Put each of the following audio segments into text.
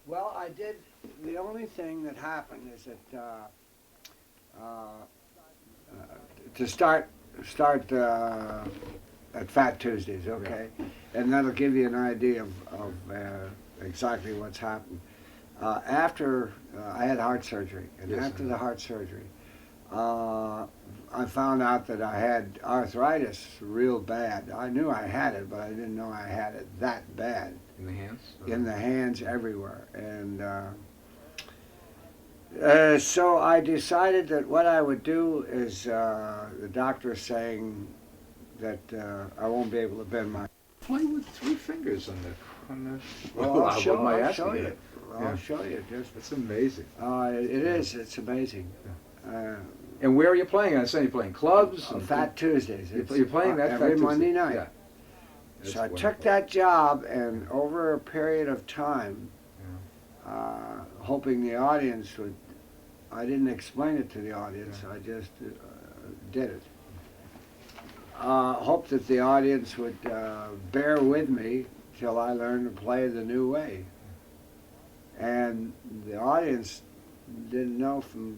Well, I did. The only thing that happened is that to start at Fat Tuesdays, okay, and that'll give you an idea of exactly what's happened. After I had heart surgery, and Yes, after I the know. heart surgery, I found out that I had arthritis real bad. I knew I had it, but I didn't know I had it that bad. In the hands? In the hands, everywhere. And so I decided that what I would do is the doctor's saying that I won't be able to bend my. Playing with 3 fingers on the. Well, I'll show, What am I I'll asking show you? you. Yeah. I'll show you. Just That's amazing. it is. It's amazing. And where are you playing? I say you're playing clubs. On and- Fat Tuesdays. You're playing that every Fat Monday Tuesday. night. Yeah. That's So I took wonderful. that job, and over a period of time, hoping the audience would, I didn't explain it to the audience, I just did it. Hoped that the audience would bear with me till I learned to play the new way. And the audience didn't know from,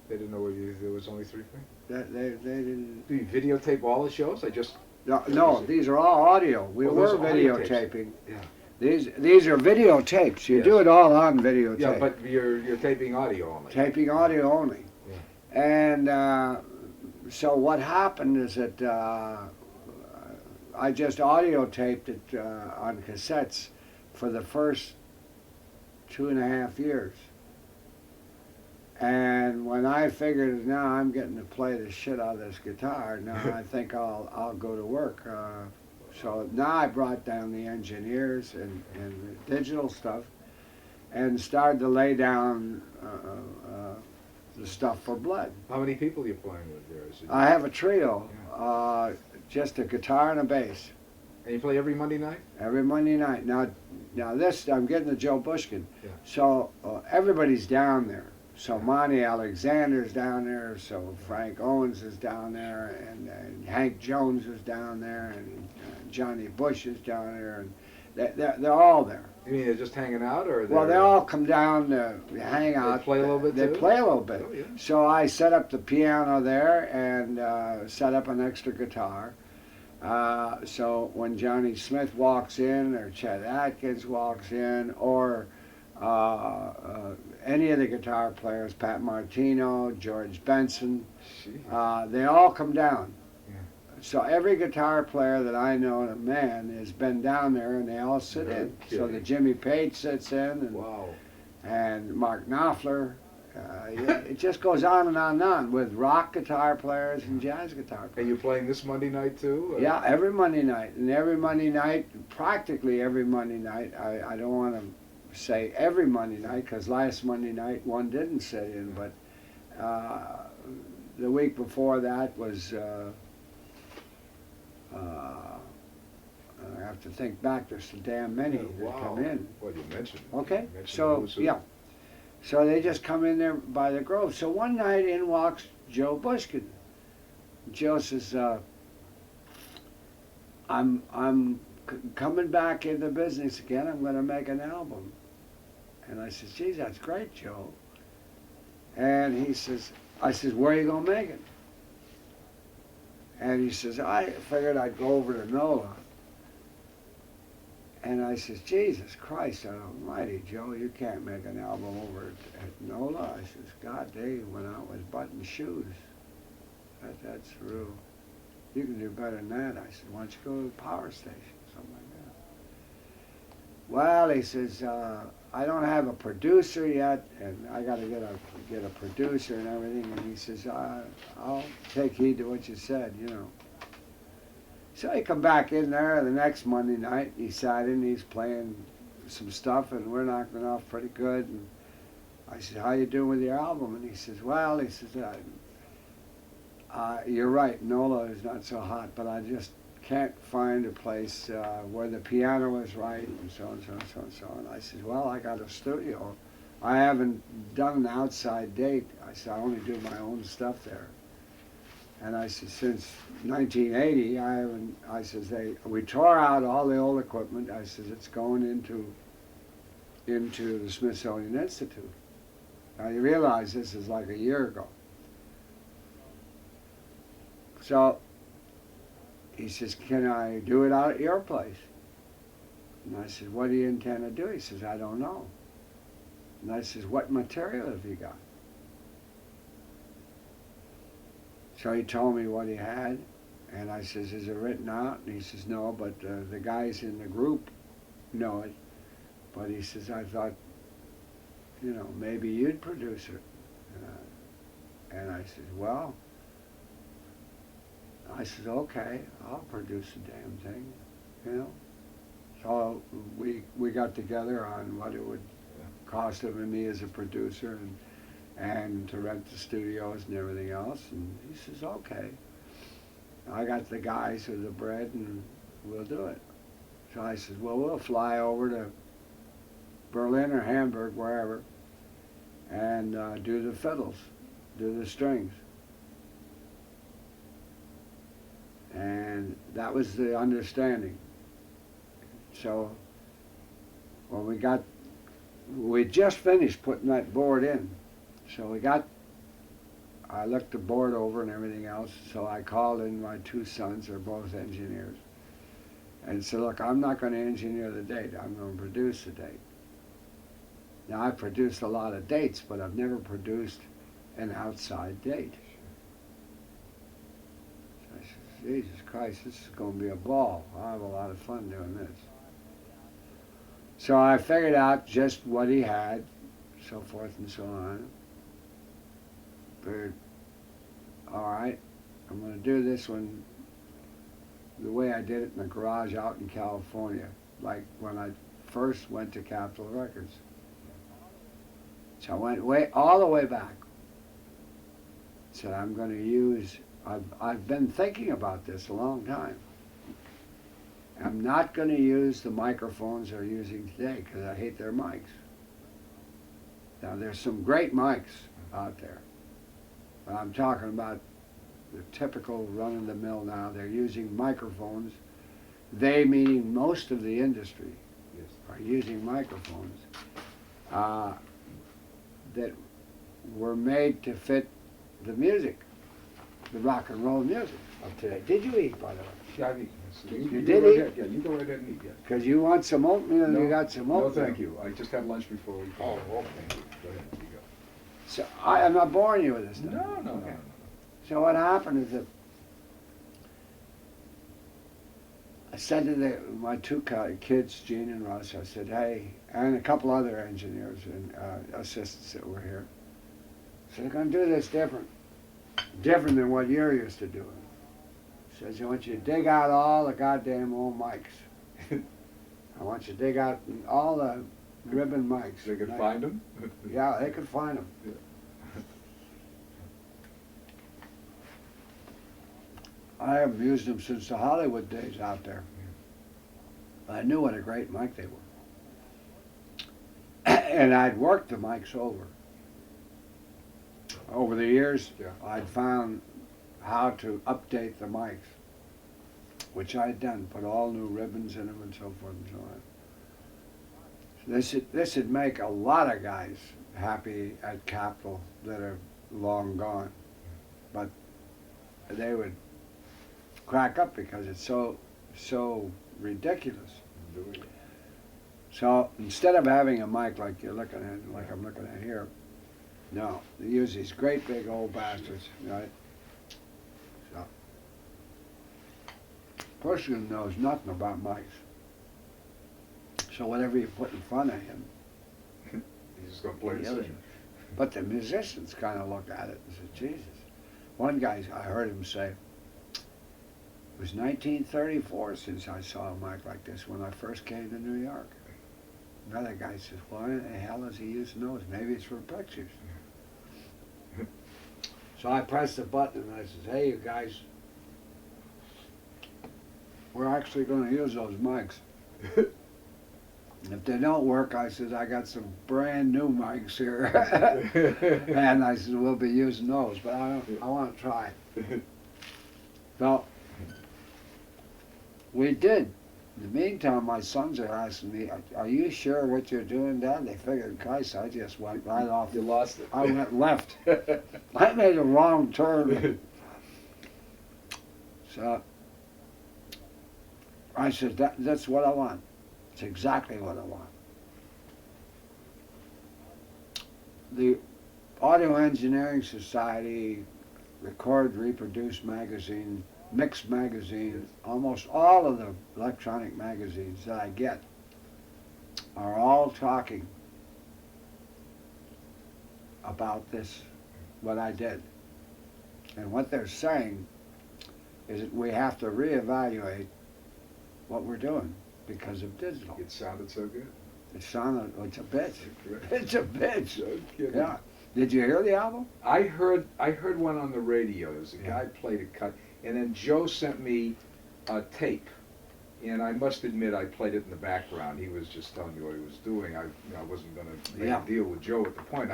They didn't know there was only 3 fingers. that they didn't, Do you videotape all the shows? no, these are all audio. We Oh, were those are audio tapes. videotaping. Yeah. These are videotapes. You Yes. do it all on videotape. Yeah, but you're taping audio only. Taping audio only. Yeah. And so what happened is that I just audio taped it on cassettes for the first 2.5 years. And when I figured now I'm getting to play the shit out of this guitar, now I think I'll go to work. So now I brought down the engineers and the digital stuff and started to lay down the stuff for Blood. How many people are you playing with there? Is it, I have a trio, just a guitar and a bass, and you play every Monday night? every Monday night. Now this, I'm getting to Joe Bushkin. Yeah. So everybody's down there. So Monty Alexander's down there, so Frank Owens is down there, and Hank Jones is down there, and Johnny Bush is down there, and they're all there. You mean they're just hanging out, or Well, they all come down to hang out. They play a little bit They too? play a little bit. Oh, yeah. So I set up the piano there and set up an extra guitar. So when Johnny Smith walks in, or Chet Atkins walks in, or any of the guitar players, Pat Martino, George Benson, they all come down. Yeah. So every guitar player that I know, a man, has been down there, and they all sit No in. So kidding. the Jimmy Page sits in, and, Wow. and Mark Knopfler. It just goes on and on with rock guitar players and jazz guitar Are players. you playing this Monday night too? or- Yeah, every Monday night. And every Monday night, practically every Monday night, I don't want to say every Monday night, because last Monday night one didn't sit in, but the week before that was, I have to think back, there's so damn many that Wow. come in. Well, you mentioned. Okay, you mentioned so, who's who. yeah. So they just come in there by the Grove. So one night in walks Joe Bushkin. Joe says, I'm coming back into business again. I'm going to make an album. And I said, geez, that's great, Joe. And he says, I says, where are you going to make it? And he says, I figured I'd go over to NOLA. And I says, Jesus Christ almighty, Joe, you can't make an album over at NOLA. I says, God, they went out with button shoes. That's real. You can do better than that. I said, why don't you go to the power station, something like that. Well, he says, I don't have a producer yet, and I got to get a producer and everything. And he says, I'll take heed to what you said, you know. So he come back in there the next Monday night. He sat in, he's playing some stuff, and we're knocking it off pretty good. And I said, how you doing with your album? And he says, well, he says, you're right, NOLA is not so hot, but I just can't find a place where the piano is right, and so on, so on, so on, so on. I said, well, I got a studio. I haven't done an outside date. I said, I only do my own stuff there. And I said, since 1980, I says, we tore out all the old equipment. I says, it's going into into the Smithsonian Institute. Now you realize this is like a year ago. So he says, can I do it out at your place? And I said, what do you intend to do? He says, I don't know. And I says, what material have you got? So he told me what he had, and I says, is it written out? And he says, no, but the guys in the group know it. But he says, I thought, you know, maybe you'd produce it. And I said, well, I said, okay, I'll produce the damn thing, you know. So we got together on what it would cost him and me as a producer, and to rent the studios and everything else. And he says, okay. I got the guys with the bread and we'll do it. So I said, well, we'll fly over to Berlin or Hamburg, wherever, and do the fiddles, do the strings. And that was the understanding. So when we just finished putting that board in. So I looked the board over and everything else, so I called in my two sons, they're both engineers, and said, look, I'm not going to engineer the date, I'm going to produce the date. Now, I've produced a lot of dates, but I've never produced an outside date. So I said, Jesus Christ, this is going to be a ball. I'll have a lot of fun doing this. So I figured out just what he had, so forth and so on. Figured, all right, I'm going to do this one the way I did it in the garage out in California, like when I first went to Capitol Records. So I went all the way back. Said, I'm going to use, I've been thinking about this a long time. I'm not going to use the microphones they're using today because I hate their mics. Now there's some great mics out there, but I'm talking about the typical run-of-the-mill now. They're using microphones. They, meaning most of the industry, Yes. are using microphones that were made to fit the music, the rock and roll music of today. Did you eat, by the way? Yeah, I've eaten. So You go did right eat? ahead. Yeah, you go right ahead and eat, yeah. Because you want some oatmeal, No, you got some No, oatmeal. thank you. I just had lunch before we called. Oh, okay. Go ahead, you go. So I'm not boring you with this stuff. No, no, Okay. no. So what happened is that I said to my two kids, Gene and Russ, I said, hey, and a couple other engineers and assistants that were here, I said, I'm going to do this different than what you're used to doing. He says, I want you to dig out all the goddamn old mics. I want you to dig out all the ribbon mics. They could find them? Yeah, they could find them. Yeah. I haven't used them since the Hollywood days out there. I knew what a great mic they were. And I'd worked the mics over. Over the years, Yeah. I'd found how to update the mics, which I'd done, put all new ribbons in them and so forth and so on. So this would make a lot of guys happy at Capitol that are long gone. But they would crack up because it's so ridiculous. So instead of having a mic like you're looking at, like I'm looking at here, no, they use these great big old bastards, right? So, person knows nothing about mics. So whatever you put in front of him, He's just going to play the other- session. but the musicians kind of look at it and say, Jesus. One guy, I heard him say, it was 1934 since I saw a mic like this when I first came to New York. Another guy says, why in the hell is he using those? Maybe it's for pictures. So I pressed the button and I says, hey, you guys, we're actually going to use those mics. If they don't work, I says, I got some brand new mics here. And I said, we'll be using those, but I want to try. So we did. In the meantime, my sons are asking me, are you sure what you're doing, Dad? They figured, Christ, I just went right off. You lost it. I went left. I made a wrong turn. So I said, that's what I want. It's exactly what I want. The Audio Engineering Society, Record, Reproduce magazine, Mix magazine, almost all of the electronic magazines that I get are all talking about this, what I did. And what they're saying is that we have to reevaluate what we're doing because of digital. It sounded so good. It sounded, it's a bitch. It's a bitch. No kidding. Yeah. Did you hear the album? I heard one on the radio. There was a guy played a cut, and then Joe sent me a tape, and I must admit I played it in the background. He was just telling me what he was doing. I wasn't going to make a deal with Joe at the point.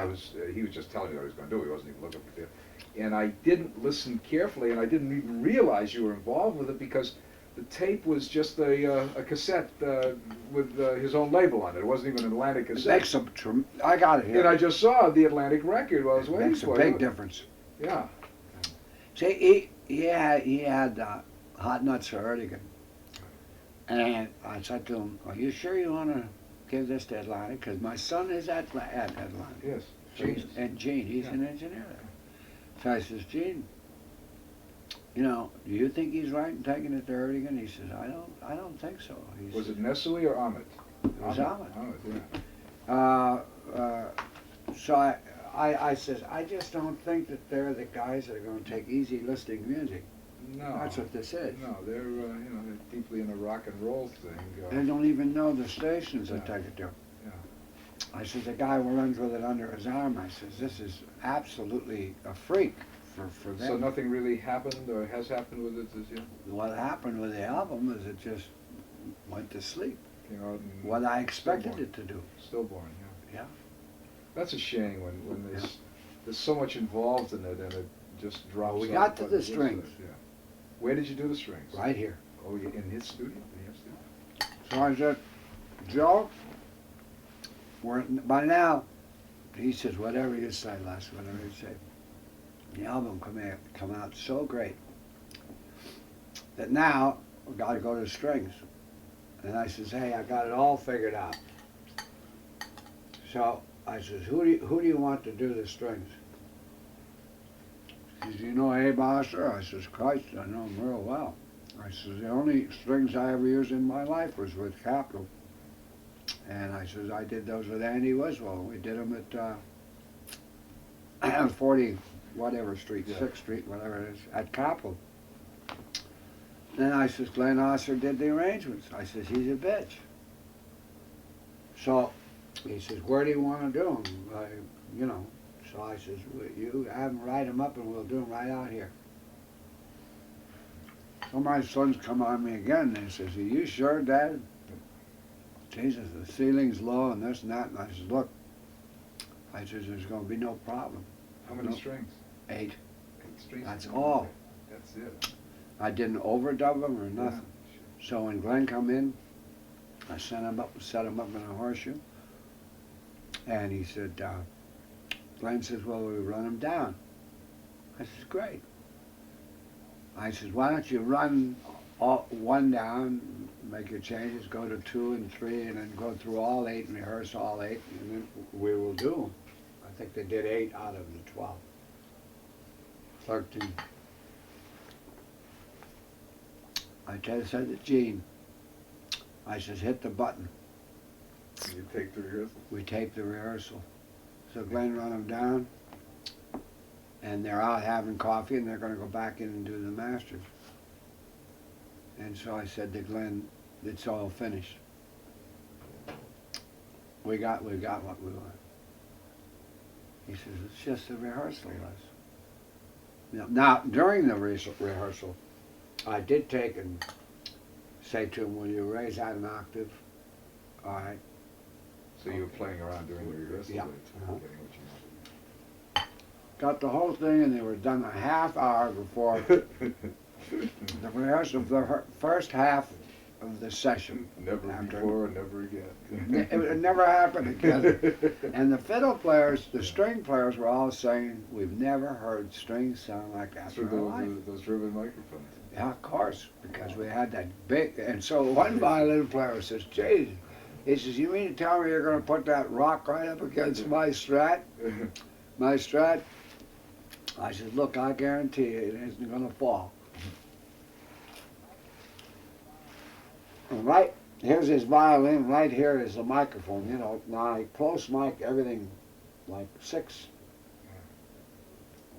He was just telling me what he was going to do. He wasn't even looking for it. And I didn't listen carefully, and I didn't even realize you were involved with it because the tape was just a cassette with his own label on it. It wasn't even an Atlantic cassette. I got it here. And I just saw the Atlantic record while I was waiting Makes a for big it. difference. Yeah. See, he had Hot Nuts for Erdogan. And I said to him, are you sure you want to give this to Atlantic? Because my son is at Atlantic. Yes. And Gene, he's an engineer there. So I says, Gene, do you think he's right in taking it to Erdogan? He says, I don't think so. Was it Nestle or Ahmet? It was Ahmet. Ahmet, yeah. So I says, I just don't think that they're the guys that are going to take easy listening music. No. That's what this is. No, they're they're deeply in a rock and roll thing. They don't even know the stations that take it to. Yeah. I says, the guy who runs with it under his arm, I says, this is absolutely a freak for them. So nothing really happened or has happened with it this year? What happened with the album is it just went to sleep. Came out and What I expected it to do. Stillborn, yeah. Yeah. That's a shame when there's so much involved in it and it just drops. We out got to like the this. strings. Yeah. Where did you do the strings? Right here. Oh, in his studio? In your studio? So I said, Joe, by now, he says, whatever you say, Les, whatever you say. The album come out so great that now we got to go to strings. And I says, hey, I got it all figured out. So I says, who do you want to do the strings? He says, you know Abe Osler? I says, Christ, I know him real well. I says, the only strings I ever used in my life was with Capitol. And I says, I did those with Andy Wiswell. We did them at 40 whatever street, 6th Street, whatever it is, at Capitol. Then I says, Glenn Osler did the arrangements. I says, he's a bitch. So he says, where do you want to do them? So I says, you have them write them up and we'll do them right out here. So my sons come on me again and they says, are you sure, Dad? Jesus, the ceiling's low and this and that. And I says, look, I says, there's going to be no problem. How many strings? 8. 8 strings. That's all. That's it. I didn't overdub them or nothing. Yeah, So when Glenn come in, I set him up in a horseshoe. And he said, Glenn says, well, we run them down. I says, great. I says, why don't you run one down, make your changes, go to 2 and 3, and then go through all 8 and rehearse all 8, and then we will do them. I think they did 8 out of the 12. 13. I said to Gene, I says, hit the button. You take the rehearsal? We tape the rehearsal. So Glenn run them down, and they're out having coffee, and they're going to go back in and do the masters. And so I said to Glenn, it's all finished. We got what we want. He says, it's just a rehearsal, Les. Now, during the rehearsal, I did take and say to him, will you raise that an octave? All right. So you were playing around during the rehearsal? Yeah. Getting what you wanted. Got the whole thing, and they were done a half hour before the rehearsal. The first half of the session. Never After- before and never again. It would never happen again. And the fiddle players, the string players were all saying, we've never heard strings sound like that Through in our life. those driven microphones. Yeah, of course, because we had that big, and so one violin player says, geez, he says, you mean to tell me you're going to put that rock right up against my Strat? My Strat? I said, look, I guarantee you it isn't going to fall. And right, here's his violin, right here is the microphone, you know, now close mic, everything like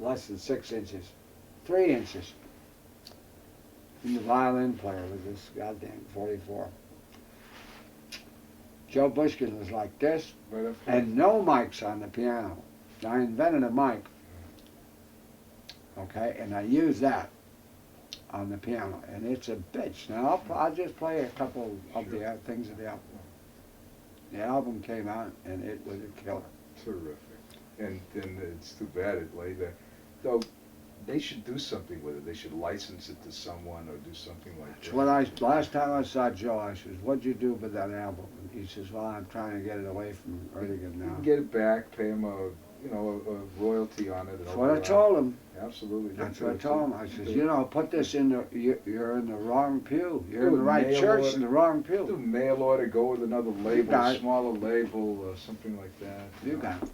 less than 6 inches, 3 inches. And the violin player with this goddamn 44. Joe Bushkin was like this, Right up there. and no mics on the piano. I invented a mic, okay, and I use that on the piano, and it's a bitch. Now I'll just play a couple of the things of the album. The album came out, and it was a killer. Terrific. And it's too bad it lay there. Though they should do something with it. They should license it to someone or do something like That's that. what last time I saw Joe, I says, what'd you do with that album? And he says, well, I'm trying to get it away from Erdogan You now. can get it back, pay him a royalty on it. That's what I told him. Absolutely. That's what I told him. I says, you know, put this in the, you're in the wrong pew. You're in the right Mail church order. in the wrong Do pew. mail order, go with another label, got it. smaller label, something like that. You got it.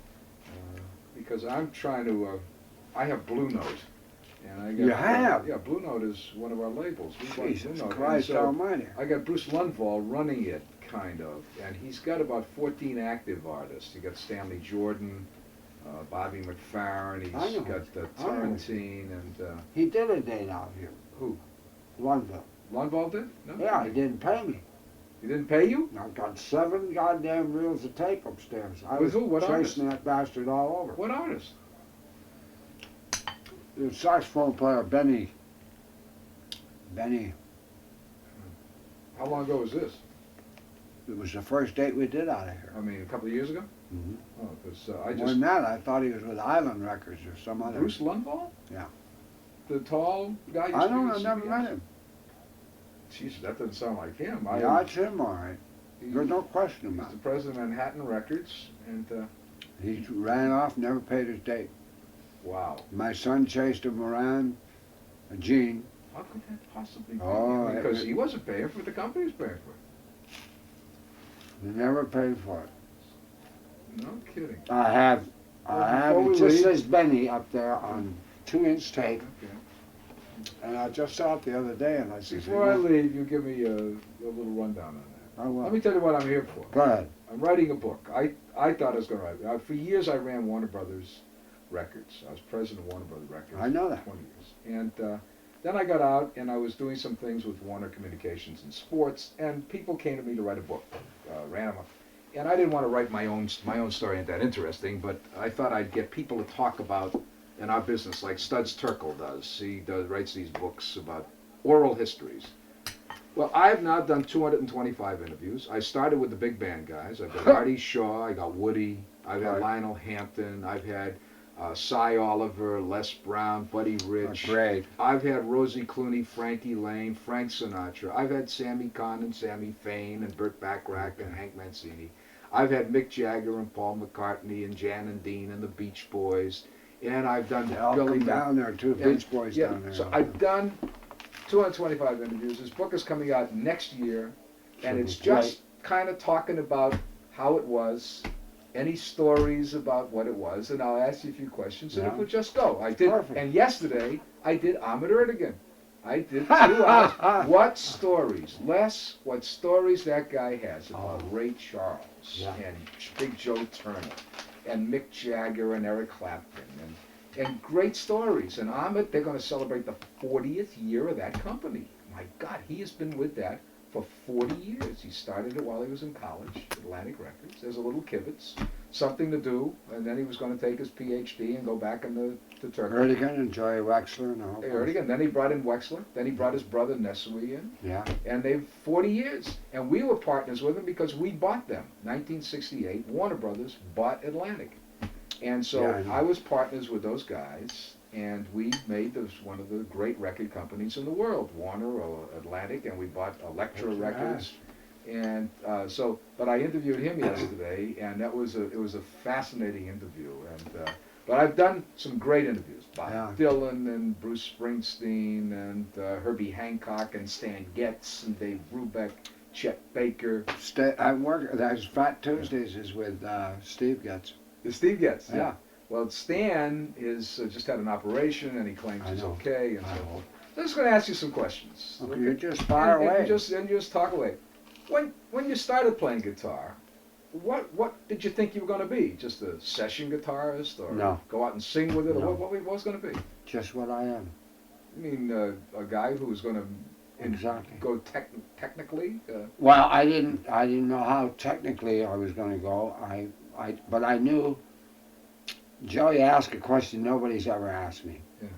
Because I'm trying to, I have Blue Note. And I got, You have? Yeah, Blue Note is one of our labels. We bought Jesus Blue Note. And Christ so almighty. I got Bruce Lundvall running it, kind of, and he's got about 14 active artists. You got Stanley Jordan, Bobby McFerrin, I he's know. got I know. Turrentine, and He did a date out here. who? Lundville. Lundvall did? No? Yeah, he didn't pay me. He didn't pay you? I got 7 goddamn reels of tape upstairs. I With was who? What chasing that bastard all over. What artist? The saxophone player, Benny. How long ago was this? It was the first date we did out of here. I mean, a couple of years ago? Mm-hmm. Oh, because I More just... than that, I thought he was with Island Records or some other. Bruce Lundvall? Yeah. The tall guy? I don't know, used I to be never at met him. CBS? Jeez, that doesn't sound like him. Yeah, it's him, all right. He- There's no question He's about the it. president of Manhattan Records, and He ran off, never paid his date. wow. My son chased him around, Gene. How could that possibly be? Oh, Because it- he wasn't paying for it, the company was paying for it. He never paid for it. No kidding. I have, Well, before it we just leave- says Benny up there on 2-inch tape. Okay. And I just saw it the other day and I said, Before I leave, you give me a little rundown on that. I will. Let me tell you what I'm here for. Go ahead. I'm writing a book. I thought I was going to write. For years, I ran Warner Brothers Records. I was president of Warner Brothers Records. I know that. 20 years. And then I got out, and I was doing some things with Warner Communications and sports, and people came to me to write a book. Ran them up. And I didn't want to write my own story, ain't that interesting, but I thought I'd get people to talk about in our business, like Studs Terkel does. He writes these books about oral histories. Well, I've now done 225 interviews. I started with the big band guys. I've got Artie Shaw, I got Woody, I've had Right. Lionel Hampton, I've had Cy Oliver, Les Brown, Buddy Rich. Great. I've had Rosie Clooney, Frankie Lane, Frank Sinatra. I've had Sammy Kahn and Sammy Fain and Burt Bacharach and Hank Mancini. I've had Mick Jagger and Paul McCartney and Jan and Dean and the Beach Boys. And I've done They all Billy come down there too, Yeah, Beach Boys yeah, down there. so I've done 225 interviews. This book is coming out next year, and Should it's be just kind of talking about how it was, any stories about what it was, and I'll ask you a few questions, and Yeah. it will just go. I did, Perfect. and yesterday I did Ahmet Ertegun. I did 2 hours. What stories, Les? What stories that guy has about Oh. Ray Charles Yeah. and Big Joe Turner and Mick Jagger and Eric Clapton and great stories. And Ahmet, they're going to celebrate the 40th year of that company. My God, he has been with that for 40 years. He started it while he was in college, Atlantic Records. There's a little kibitz, something to do, and then he was going to take his PhD and go back to Turkey. Erdogan and Joey Wexler and all. Ertegun. Then he brought in Wexler. Then he brought his brother Nesui in. Yeah. And they've 40 years. And we were partners with them because we bought them. 1968, Warner Brothers bought Atlantic. And so Yeah, I know. I was partners with those guys. and we made this one of the great record companies in the world, Warner or Atlantic, and we bought Elektra Records. And but I interviewed him yesterday, and it was a fascinating interview. And but I've done some great interviews, Bob Dylan and Bruce Springsteen and Herbie Hancock and Stan Getz and Dave Brubeck, Chet Baker. I work. That's Fat Tuesdays is with Steve Getz. Steve Getz, yeah. Well, Stan is just had an operation, and he claims he's okay, and so forth. I'm just going to ask you some questions. Okay. You just fire away. And just talk away. When you started playing guitar, what did you think you were going to be? Just a session guitarist, or go out and sing with it, or what was going to be? Just what I am. You mean a guy who was going to go technically? Well, I didn't know how technically I was going to go. But I knew. Joey asked a question nobody's ever asked me. Yeah.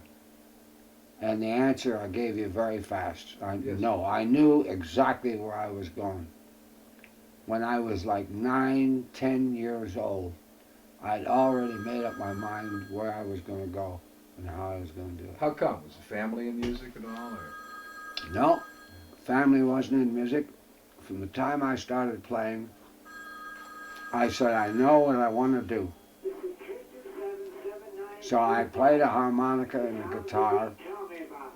And the answer I gave you very fast. I knew exactly where I was going. When I was like 9, 10 years old, I'd already made up my mind where I was going to go and how I was going to do it. How come? Was the family in music at all? Or? No, family wasn't in music. From the time I started playing, I said, I know what I want to do. So I played a harmonica and a guitar,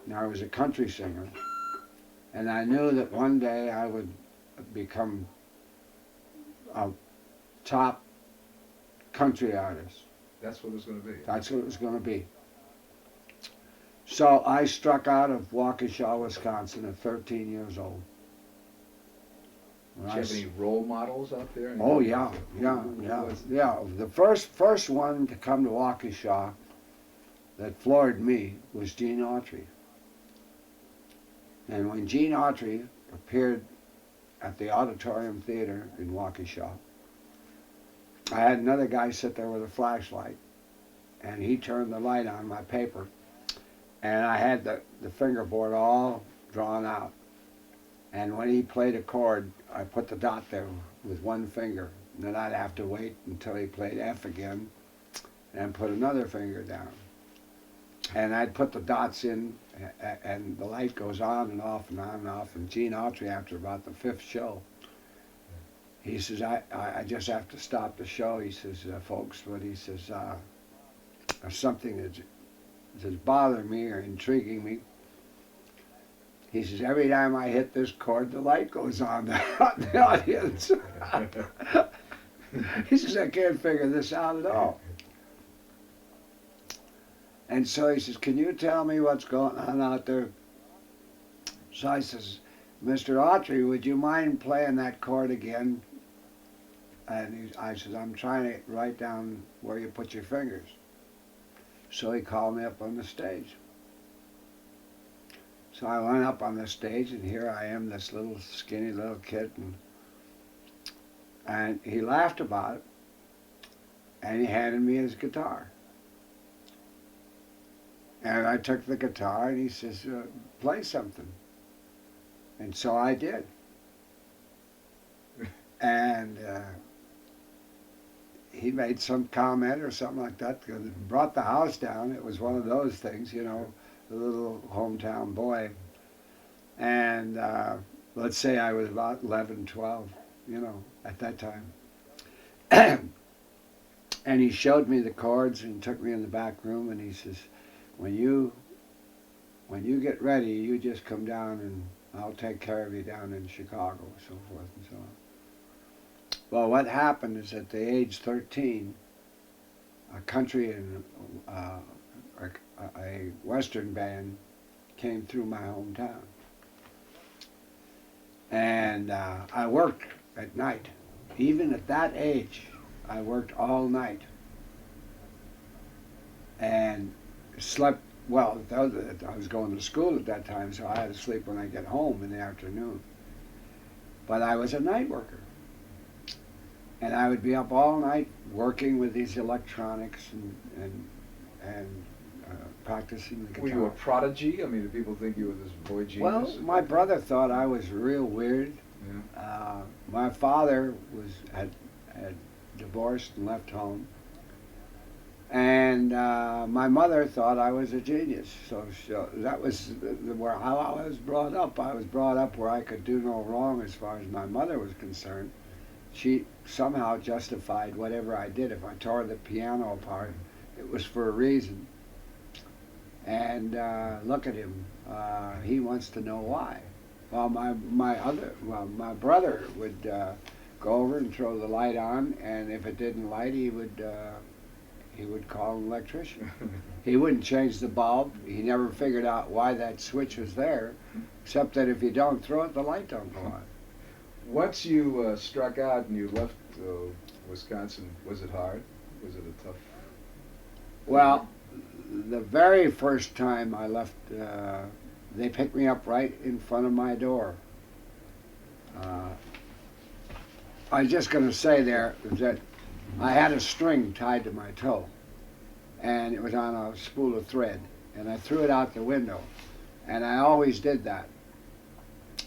and I was a country singer. And I knew that one day I would become a top country artist. That's what it was going to be. That's what it was going to be. So I struck out of Waukesha, Wisconsin at 13 years old. Did you have any role models out there? Oh yeah. The first one to come to Waukesha that floored me was Gene Autry. And when Gene Autry appeared at the Auditorium Theater in Waukesha, I had another guy sit there with a flashlight, and he turned the light on my paper, and I had the fingerboard all drawn out. And when he played a chord, I put the dot there with one finger. And then I'd have to wait until he played F again and put another finger down. And I'd put the dots in, and the light goes on and off and on and off. And Gene Autry, after about the 5th show, he says, I just have to stop the show. He says, folks, but he says, there's something that's bothering me or intriguing me. He says, every time I hit this chord, the light goes on the audience. He says, I can't figure this out at all. And so he says, can you tell me what's going on out there? So I says, Mr. Autry, would you mind playing that chord again? And I says, I'm trying to write down where you put your fingers. So he called me up on the stage. So I went up on the stage, and here I am, this little skinny little kid, and he laughed about it, and he handed me his guitar. And I took the guitar, and he says, play something. And so I did. And he made some comment or something like that, because it brought the house down. It was one of those things, you know, the little hometown boy. And let's say I was about 11, 12, you know, at that time. And he showed me the chords and took me in the back room, and he says, when you get ready, you just come down and I'll take care of you down in Chicago, so forth and so on. Well, what happened is at the age 13, a country and a Western band came through my hometown. And I worked at night. Even at that age, I worked all night. And slept, well, I was going to school at that time, so I had to sleep when I get home in the afternoon. But I was a night worker. And I would be up all night working with these electronics and practicing the guitar. Were you a prodigy? I mean, do people think you were this boy genius? Well, my brother thought I was real weird. Yeah. My father had divorced and left home. And my mother thought I was a genius. So that was where how I was brought up. I was brought up where I could do no wrong as far as my mother was concerned. She somehow justified whatever I did. If I tore the piano apart, it was for a reason. And look at him. He wants to know why. Well, my brother would go over and throw the light on, and if it didn't light, he would call an electrician. He wouldn't change the bulb. He never figured out why that switch was there, except that if you don't throw it, the light don't go on. Once you struck out and you left Wisconsin, was it hard? Was it a tough? Well, the very first time I left, they picked me up right in front of my door. I was just going to say there that I had a string tied to my toe, and it was on a spool of thread, and I threw it out the window, and I always did that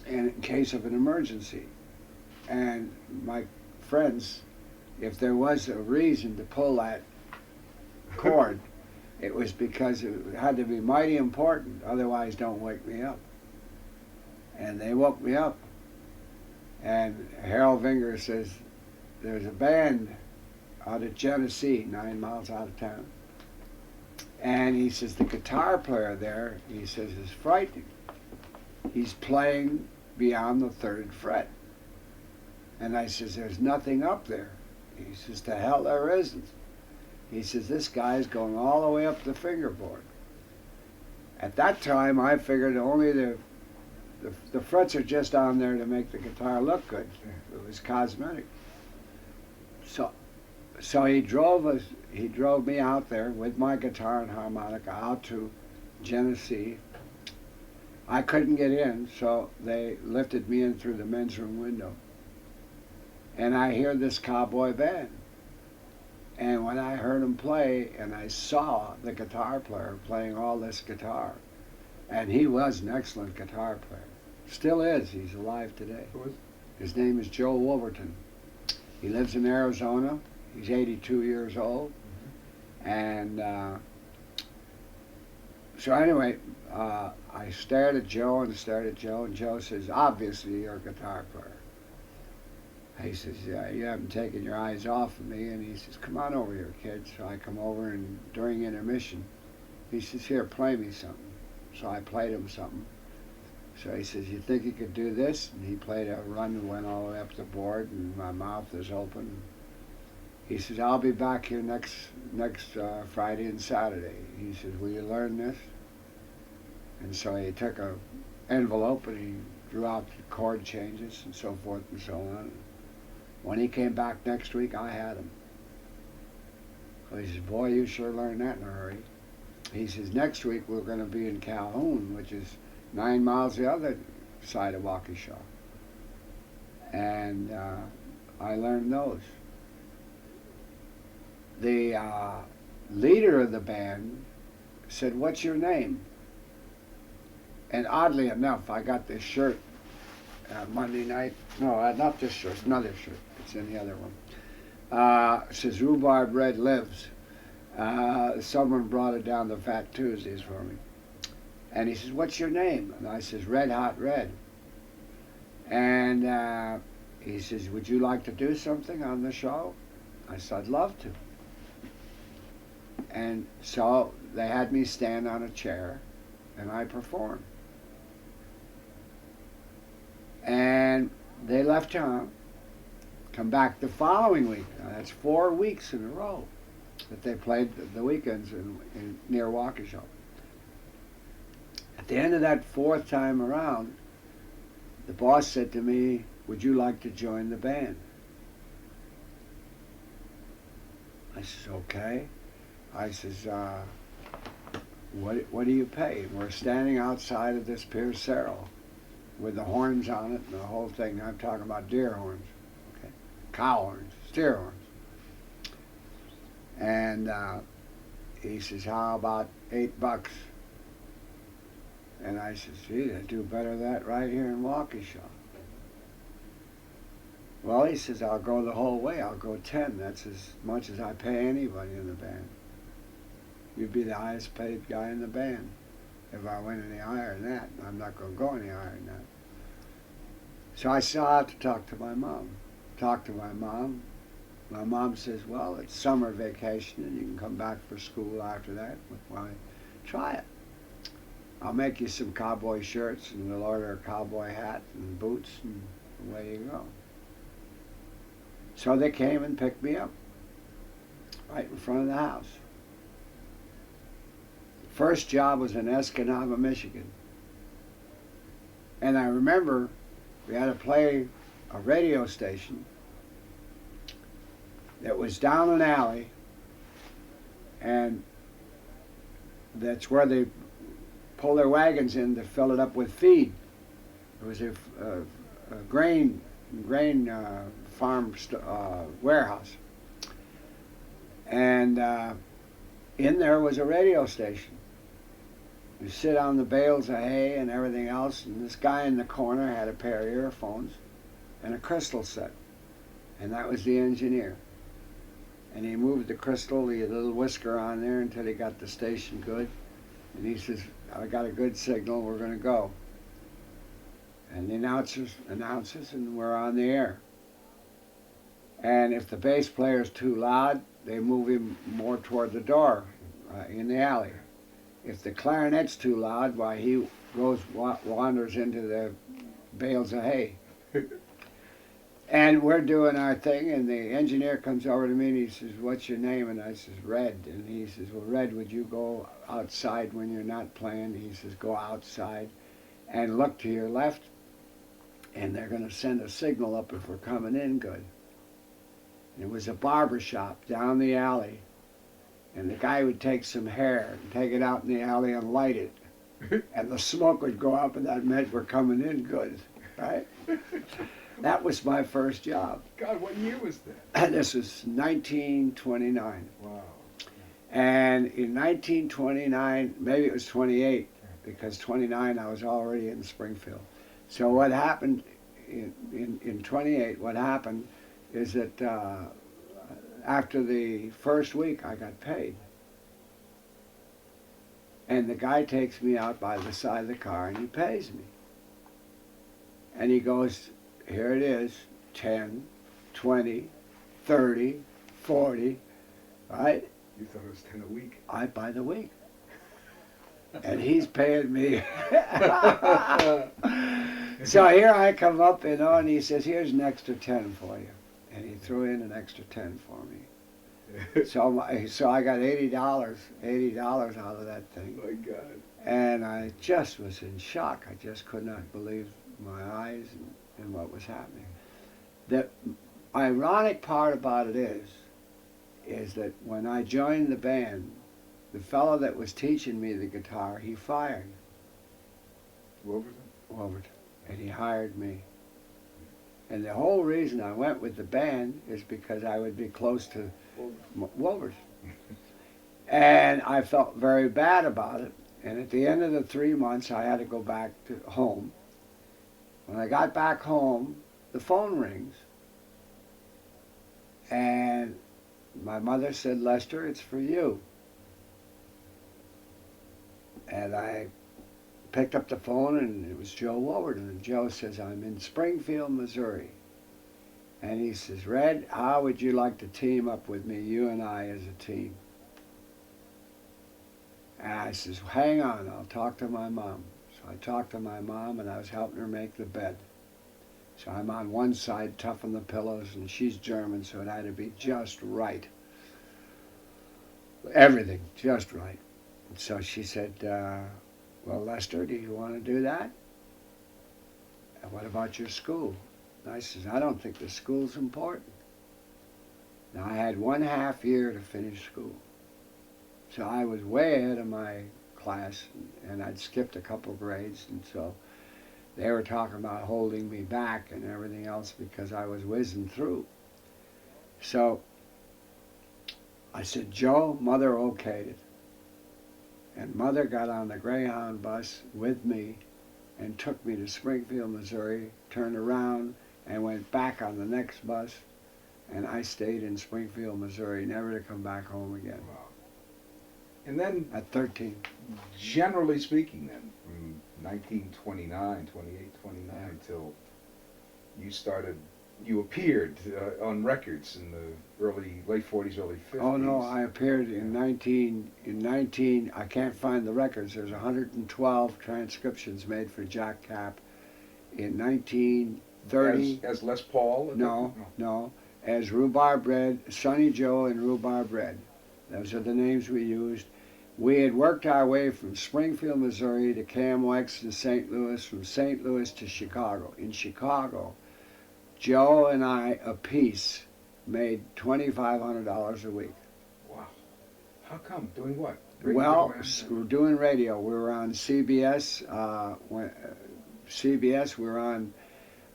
in case of an emergency. And my friends, if there was a reason to pull that cord, it was because it had to be mighty important, otherwise don't wake me up. And they woke me up, and Harold Vinger says, there's a band out of Genesee, 9 miles out of town. And he says, the guitar player there, he says, is frightening. He's playing beyond the 3rd fret. And I says, there's nothing up there. He says, to hell there isn't. He says, this guy's going all the way up the fingerboard. At that time, I figured only the frets are just on there to make the guitar look good. It was cosmetic. So he drove me out there with my guitar and harmonica out to Genesee. I couldn't get in, so they lifted me in through the men's room window. And I hear this cowboy band. And when I heard him play, and I saw the guitar player playing all this guitar, and he was an excellent guitar player. Still is. He's alive today. Who is? His name is Joe Wolverton. He lives in Arizona. He's 82 years old. And so anyway, I stared at Joe, and Joe says, obviously you're a guitar player. He says, yeah, you haven't taken your eyes off of me. And he says, come on over here, kid. So I come over, and during intermission, he says, here, play me something. So I played him something. So he says, you think you could do this? And he played a run and went all the way up the board, and my mouth is open. He says, I'll be back here next Friday and Saturday. He says, will you learn this? And so he took a envelope, and he drew out the chord changes and so forth and so on. When he came back next week, I had him. So he says, boy, you sure learned that in a hurry. He says, next week we're going to be in Calhoun, which is 9 miles the other side of Waukesha. And I learned those. The leader of the band said, what's your name? And oddly enough, I got this shirt Monday night. No, not this shirt, another shirt. It's in the other one. It says, Rhubarb Red Lives. Someone brought it down to Fat Tuesdays for me. And he says, what's your name? And I says, Red Hot Red. And he says, would you like to do something on the show? I said, I'd love to. And so they had me stand on a chair, and I performed. And they left town, come back the following week. Now, that's 4 weeks in a row that they played the weekends near Waukesha. At the end of that 4th time around, the boss said to me, would you like to join the band? I says, okay. I says, what do you pay? And we're standing outside of this Pierce Cerro with the horns on it and the whole thing. Now I'm talking about deer horns, okay, cow horns, steer horns. And he says, how about $8? And I says, gee, I do better than that right here in Waukesha. Well, he says, I'll go the whole way. I'll go 10. That's as much as I pay anybody in the band. You'd be the highest paid guy in the band. If I went any higher than that, I'm not going to go any higher than that. So I still have to talk to my mom. Talk to my mom. My mom says, well, it's summer vacation and you can come back for school after that. Why, try it. I'll make you some cowboy shirts and we'll order a cowboy hat and boots and away you go. So they came and picked me up right in front of the house. First job was in Escanaba, Michigan. And I remember we had to play a radio station that was down an alley, and that's where they pull their wagons in to fill it up with feed. It was a grain farm warehouse. And in there was a radio station. You sit on the bales of hay and everything else, and this guy in the corner had a pair of earphones and a crystal set, and that was the engineer. And he moved the crystal, the little whisker on there, until he got the station good. And he says, I got a good signal, we're going to go. And the announces, and we're on the air. And if the bass player's too loud, they move him more toward the door in the alley. If the clarinet's too loud, why, he goes wanders into the bales of hay. And we're doing our thing, and the engineer comes over to me and he says, what's your name? And I says, Red. And he says, well, Red, would you go outside when you're not playing? He says, go outside and look to your left, and they're going to send a signal up if we're coming in good. And it was a barber shop down the alley, and the guy would take some hair and take it out in the alley and light it. And the smoke would go up, and that meant we're coming in good, right? That was my first job. God, what year was that? And this was 1929. Wow. And in 1929, maybe it was 28, because 29 I was already in Springfield. So what happened in 28, what happened is that after the first week I got paid. And the guy takes me out by the side of the car and he pays me. And he goes, here it is, 10, 20, 30, 40, right? You thought it was 10 a week? By the week. And he's paying me. So here I come up, and he says, here's an extra 10 for you. And he threw in an extra 10 for me. So I got $80 out of that thing. My God. And I just was in shock. I just could not believe my eyes and what was happening. The ironic part about it is that when I joined the band, the fellow that was teaching me the guitar, he fired. Wolverton? Wolverton. And he hired me. And the whole reason I went with the band is because I would be close to Wolverton. And I felt very bad about it. And at the end of the 3 months, I had to go back to home. When I got back home, the phone rings. And my mother said, Lester, it's for you. And I picked up the phone, and it was Joe Wolverton. And Joe says, I'm in Springfield, Missouri. And he says, Red, how would you like to team up with me, you and I as a team? And I says, hang on, I'll talk to my mom. So I talked to my mom, and I was helping her make the bed. So I'm on one side, toughing the pillows, and she's German, so it had to be just right. Everything, just right. And so she said, well, Lester, do you want to do that? And what about your school? And I says, I don't think the school's important. Now, I had 1/2 year to finish school. So I was way ahead of my class, and I'd skipped a couple grades, and so they were talking about holding me back and everything else because I was whizzing through. So I said, Joe, Mother okayed it. And Mother got on the Greyhound bus with me and took me to Springfield, Missouri, turned around and went back on the next bus, and I stayed in Springfield, Missouri, never to come back home again. Wow. And then, at 13. generally speaking then, from 1929, 28, 29, till you appeared on records in the late 40s, early 50s. Oh no, I appeared in 19, I can't find the records. There's 112 transcriptions made for Jack Cap in 1930. As Les Paul? No, as Rhubarb Red, Sonny Joe and Rhubarb Red. Those are the names we used. We had worked our way from Springfield, Missouri to KMOX to St. Louis, from St. Louis to Chicago. In Chicago, Joe and I apiece made $2,500 a week. Wow. How come? Doing what? We're doing radio. We were on CBS. CBS. We were on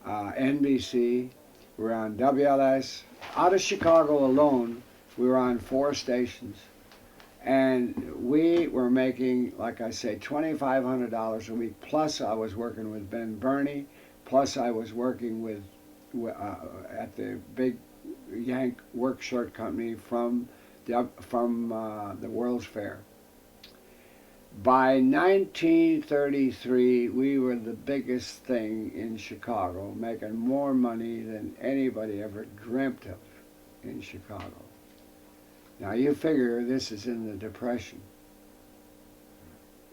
NBC. We were on WLS. Out of Chicago alone, we were on 4 stations. And we were making, like I say, $2,500 a week. Plus I was working with Ben Burney. Plus I was working with at the big Yank work shirt company from the World's Fair. By 1933, we were the biggest thing in Chicago, making more money than anybody ever dreamt of in Chicago. Now you figure this is in the Depression.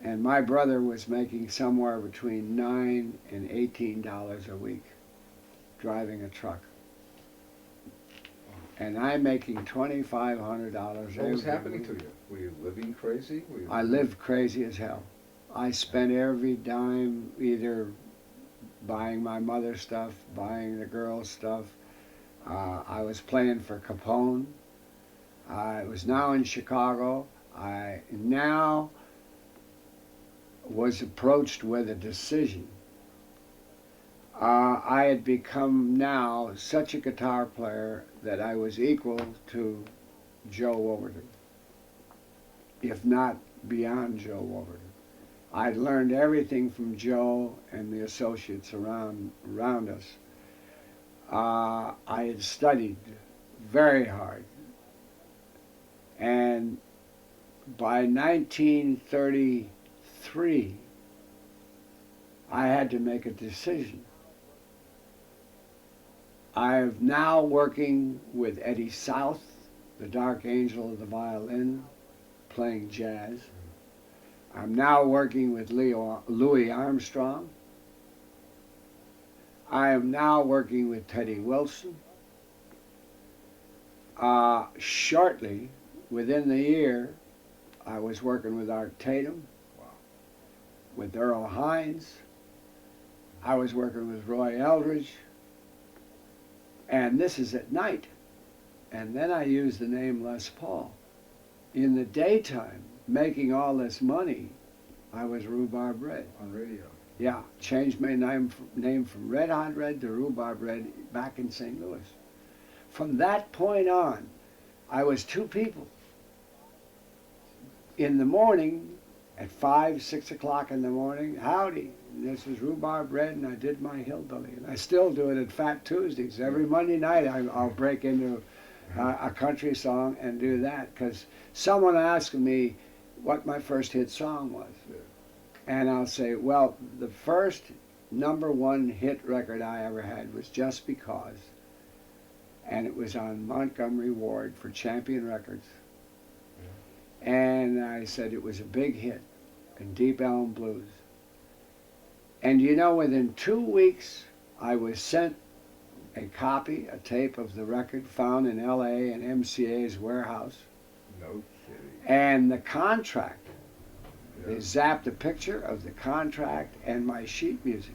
And my brother was making somewhere between $9 and $18 a week driving a truck. And I'm making $2,500. What was happening to you? Were you living crazy? I lived crazy as hell. I spent every dime either buying my mother's stuff, buying the girls' stuff. I was playing for Capone. I was now in Chicago. I now was approached with a decision. I had become now such a guitar player that I was equal to Joe Overton, if not beyond Joe Overton. I'd learned everything from Joe and the associates around us. I had studied very hard. And by 1933, I had to make a decision. I'm now working with Eddie South, the Dark Angel of the violin, playing jazz. I'm now working with Louis Armstrong. I am now working with Teddy Wilson. Shortly, within the year, I was working with Art Tatum, with Earl Hines. I was working with Roy Eldridge. And this is at night. And then I used the name Les Paul. In the daytime, making all this money, I was Rhubarb Red. On radio. Yeah, changed my name from Red Hot Red to Rhubarb Red back in St. Louis. From that point on, I was 2 people. In the morning, at 5, 6 o'clock in the morning, howdy, this is Rhubarb Red, and I did my hillbilly. And I still do it at Fat Tuesdays. Every Monday night I'll break into a country song and do that, because someone asked me what my first hit song was. And I'll say, well, the first #1 hit record I ever had was Just Because. And it was on Montgomery Ward for Champion Records. And I said it was a big hit in Deep Elm Blues. And you know, within 2 weeks, I was sent a copy, a tape of the record found in L.A. in MCA's warehouse. No kidding. And the contract. They zapped a picture of the contract and my sheet music.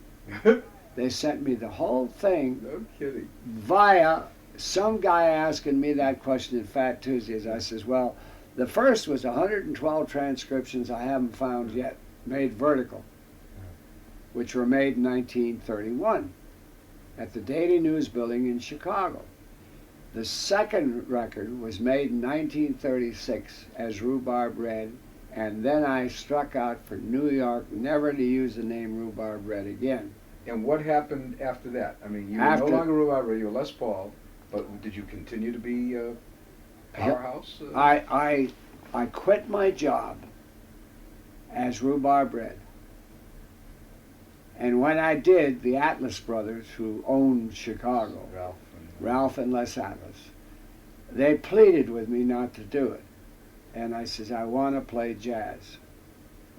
They sent me the whole thing. No kidding. Via some guy asking me that question at Fat Tuesdays. I says, well, the first was 112 transcriptions I haven't found yet, made vertical, which were made in 1931 at the Daily News Building in Chicago. The second record was made in 1936 as Rhubarb Red, and then I struck out for New York, never to use the name Rhubarb Red again. And what happened after that? I mean, you were no longer Rhubarb Red, you were Les Paul, but did you continue to be Powerhouse? I I quit my job as rhubarb bread. And when I did, the Atlas brothers, who owned Chicago, Ralph and Les Atlas, they pleaded with me not to do it. And I says, I want to play jazz.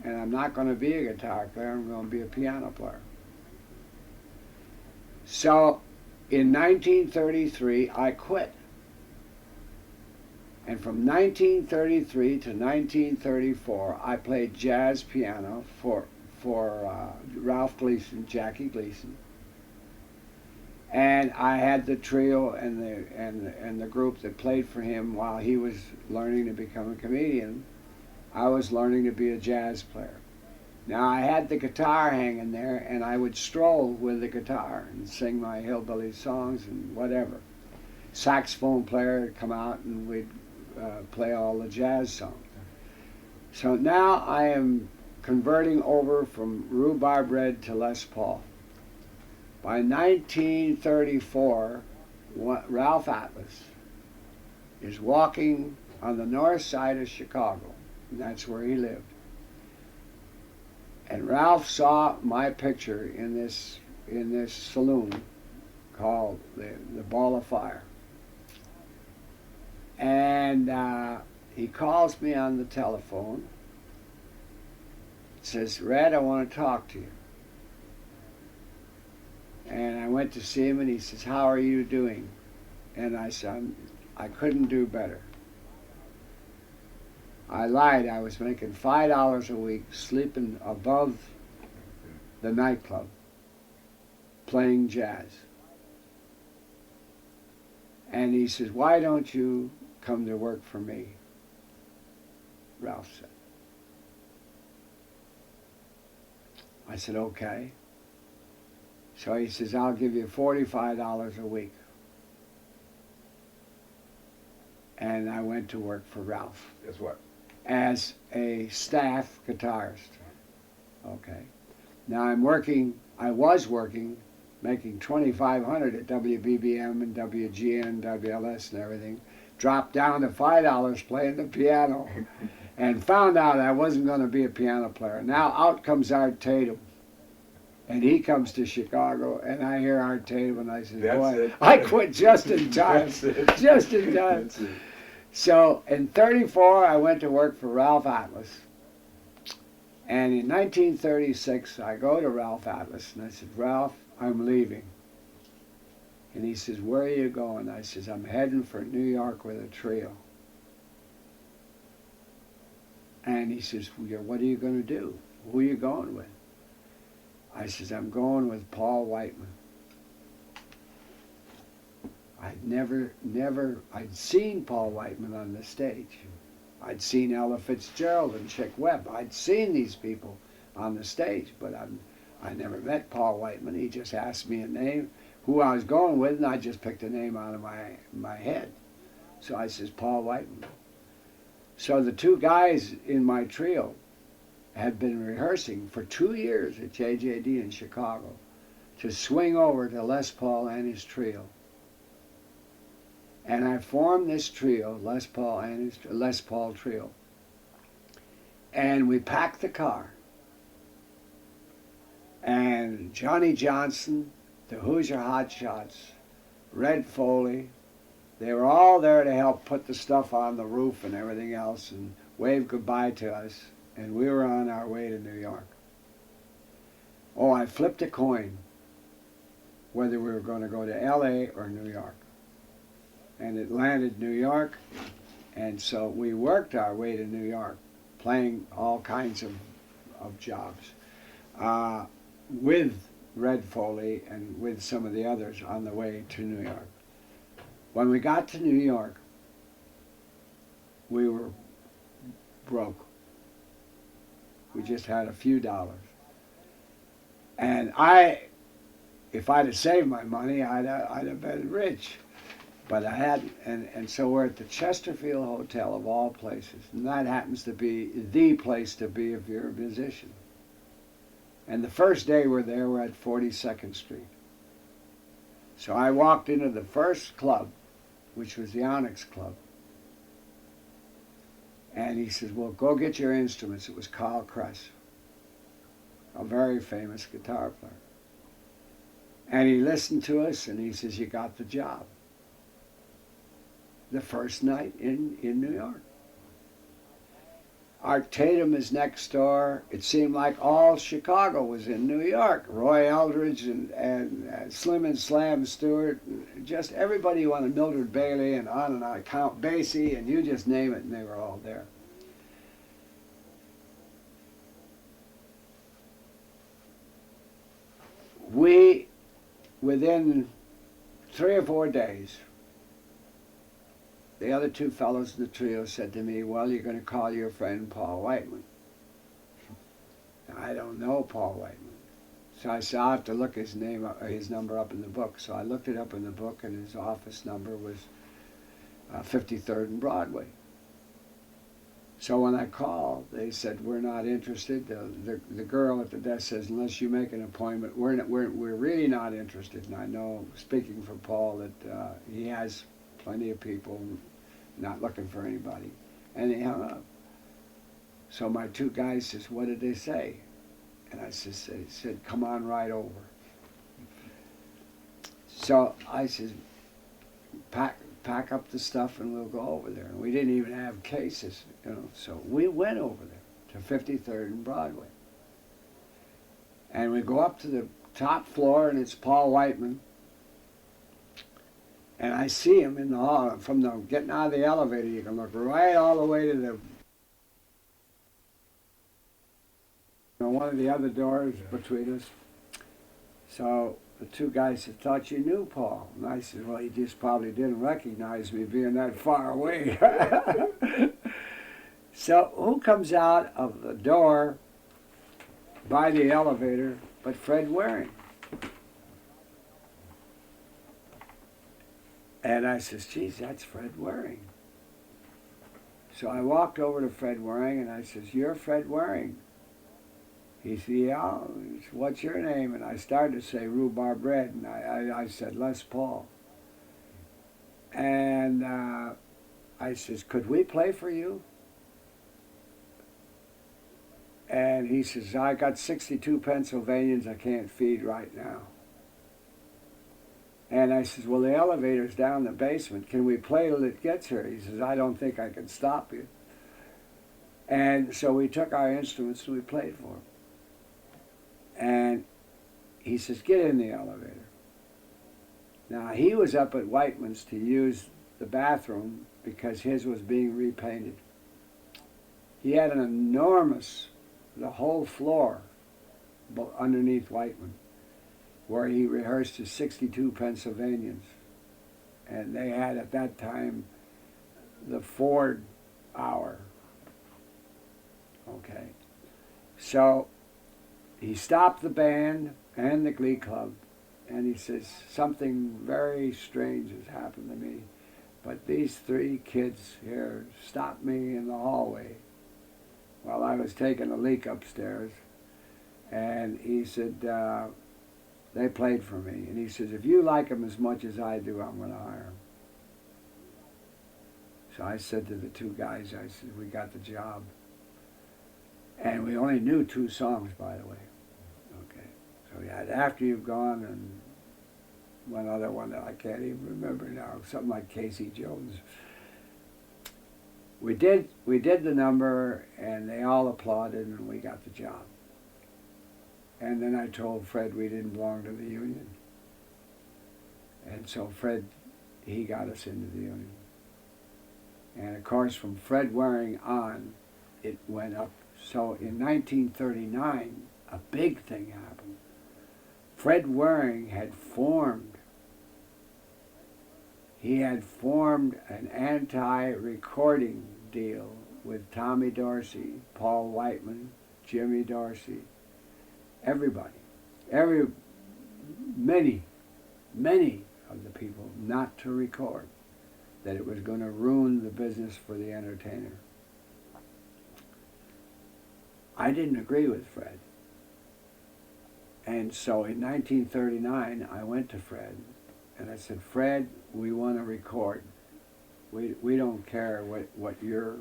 And I'm not going to be a guitar player, I'm going to be a piano player. So in 1933, I quit. And from 1933 to 1934, I played jazz piano for Ralph Gleason, Jackie Gleason. And I had the trio and the group that played for him while he was learning to become a comedian. I was learning to be a jazz player. Now I had the guitar hanging there, and I would stroll with the guitar and sing my hillbilly songs and whatever. Saxophone player would come out, and we'd play all the jazz songs. So now I am converting over from rhubarb bread to Les Paul. By 1934, Ralph Atlas is walking on the north side of Chicago, and that's where he lived. And Ralph saw my picture in this saloon called the Ball of Fire. And he calls me on the telephone, says, Red, I want to talk to you. And I went to see him, and he says, how are you doing? And I said, I couldn't do better. I lied. I was making $5 a week, sleeping above the nightclub, playing jazz. And he says, why don't you come to work for me? Ralph said. I said, okay. So he says, I'll give you $45 a week. And I went to work for Ralph. As what? As a staff guitarist. Okay. Now I was working, making $2,500 at WBBM and WGN, WLS and everything. Dropped down to $5 playing the piano and found out I wasn't going to be a piano player. Now out comes Art Tatum. And he comes to Chicago, and I hear Art Tatum, and I said, boy, I quit just in time. Just in time. So in 34, I went to work for Ralph Atlas. And in 1936, I go to Ralph Atlas, and I said, Ralph, I'm leaving. And he says, where are you going? I says, I'm heading for New York with a trio. And he says, well, what are you going to do? Who are you going with? I says, I'm going with Paul Whiteman. I'd seen Paul Whiteman on the stage. I'd seen Ella Fitzgerald and Chick Webb. I'd seen these people on the stage, but I never met Paul Whiteman. He just asked me a name, who I was going with, and I just picked a name out of my head. So I says, Paul Whiteman. So the two guys in my trio had been rehearsing for 2 years at JJD in Chicago to swing over to Les Paul and his trio. And I formed this trio, Les Paul trio. And we packed the car. And Johnny Johnson, the Hoosier Hotshots, Red Foley, they were all there to help put the stuff on the roof and everything else and wave goodbye to us. And we were on our way to New York. Oh, I flipped a coin whether we were going to go to L.A. or New York. And it landed New York, and so we worked our way to New York, playing all kinds of jobs with Red Foley and with some of the others on the way to New York. When we got to New York, we were broke. We just had a few dollars. And if I'd have saved my money, I'd have been rich. But I hadn't. And so we're at the Chesterfield Hotel, of all places. And that happens to be the place to be if you're a musician. And the first day we're there, we're at 42nd Street. So I walked into the first club, which was the Onyx Club. And he says, well, go get your instruments. It was Carl Kress, a very famous guitar player. And he listened to us, and he says, you got the job. The first night in New York. Art Tatum is next door. It seemed like all Chicago was in New York. Roy Eldridge and Slim and Slam Stewart, just everybody you wanted, Mildred Bailey and on, Count Basie, and you just name it, and they were all there. We, within 3 or 4 days, the other two fellows in the trio said to me, well, you're going to call your friend Paul Whiteman. I don't know Paul Whiteman. So I said, I'll have to look his number up in the book. So I looked it up in the book, and his office number was 53rd and Broadway. So when I called, they said, we're not interested. The girl at the desk says, unless you make an appointment, we're really not interested. And I know, speaking for Paul, that he has plenty of people not looking for anybody. And they hung up. So my two guys says, what did they say? And I said, come on right over. So I said, pack up the stuff and we'll go over there. And we didn't even have cases, you know. So we went over there to 53rd and Broadway. And we go up to the top floor, and it's Paul Whiteman. And I see him in the hall. From getting out of the elevator, you can look right all the way to one of the other doors between us. So the two guys said, thought you knew Paul. And I said, well, he just probably didn't recognize me being that far away. So who comes out of the door by the elevator but Fred Waring? And I says, geez, that's Fred Waring. So I walked over to Fred Waring, and I says, you're Fred Waring. He said, yeah. He said, what's your name? And I started to say rhubarb bread, and I said Les Paul. And I says, could we play for you? And he says, I got 62 Pennsylvanians I can't feed right now. And I says, well, the elevator's down in the basement. Can we play till it gets here? He says, I don't think I can stop you. And so we took our instruments and we played for him. And he says, get in the elevator. Now, he was up at Whiteman's to use the bathroom because his was being repainted. He had an enormous, the whole floor underneath Whiteman, where he rehearsed his 62 Pennsylvanians. And they had, at that time, the Ford hour. Okay. So he stopped the band and the glee club, and he says, something very strange has happened to me, but these 3 kids here stopped me in the hallway while I was taking a leak upstairs. And he said, they played for me. And he says, if you like them as much as I do, I'm going to hire them. So I said to the 2 guys, I said, we got the job. And we only knew 2 songs, by the way. Okay. So we had After You've Gone and one other one that I can't even remember now, something like Casey Jones. We did the number, and they all applauded, and we got the job. And then I told Fred we didn't belong to the union. And so Fred, he got us into the union. And of course, from Fred Waring on, it went up. So in 1939, a big thing happened. Fred Waring had formed an anti-recording deal with Tommy Dorsey, Paul Whiteman, Jimmy Dorsey, everybody, many of the people not to record, that it was going to ruin the business for the entertainer. I didn't agree with Fred. And so in 1939, I went to Fred, and I said, Fred, we want to record. We don't care what your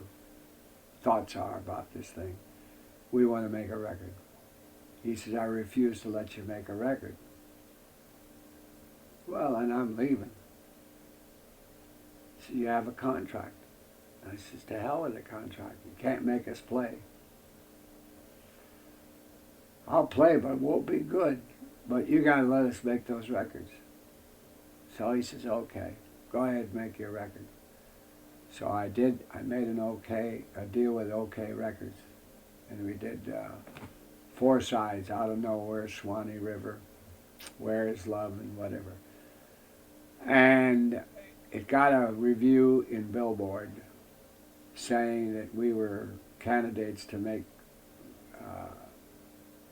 thoughts are about this thing. We want to make a record. He says, I refuse to let you make a record. Well, and I'm leaving. So you have a contract. I says, to hell with the contract. You can't make us play. I'll play, but it won't be good. But you got to let us make those records. So he says, okay, go ahead and make your record. So I did. I made a deal with OK Records. And we did 4 sides, Out of Nowhere, Swanee River, Where Is Love, and whatever. And it got a review in Billboard saying that we were candidates to make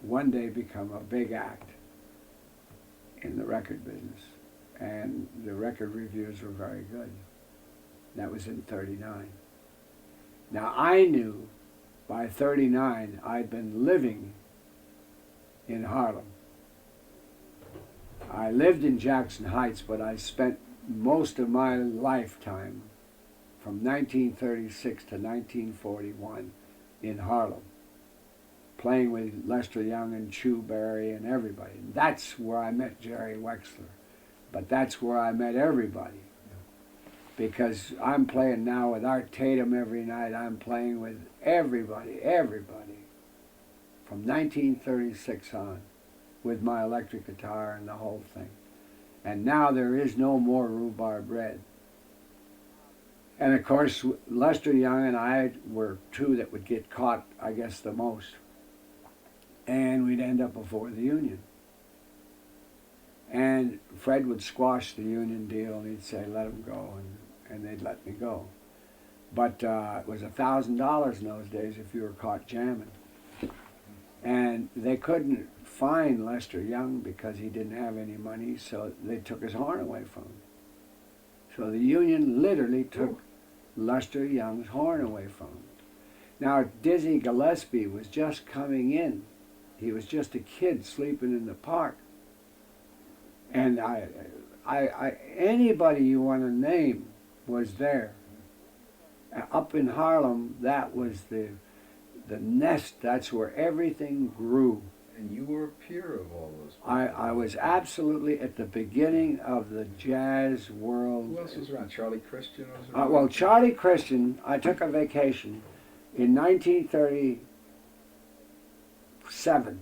one day become a big act in the record business. And the record reviews were very good. That was in '39. Now I knew by '39 I'd been living in Harlem. I lived in Jackson Heights, but I spent most of my lifetime from 1936 to 1941 in Harlem, playing with Lester Young and Chu Berry and everybody. And that's where I met Jerry Wexler. But that's where I met everybody. Because I'm playing now with Art Tatum every night. I'm playing with everybody, from 1936 on, with my electric guitar and the whole thing. And now there is no more Rhubarb Red. And of course, Lester Young and I were 2 that would get caught, I guess, the most. And we'd end up before the union. And Fred would squash the union deal, and he'd say, let him go, and they'd let me go. But it was $1,000 in those days if you were caught jamming. And they couldn't find Lester Young because he didn't have any money, so they took his horn away from him. So the union literally took Lester Young's horn away from him. Now, Dizzy Gillespie was just coming in. He was just a kid sleeping in the park. And anybody you want to name was there. Up in Harlem, that was the nest. That's where everything grew. And you were a peer of all those people. I was absolutely at the beginning of the jazz world. Who else was around? Charlie Christian was around? Well, Charlie Christian, I took a vacation in 1937.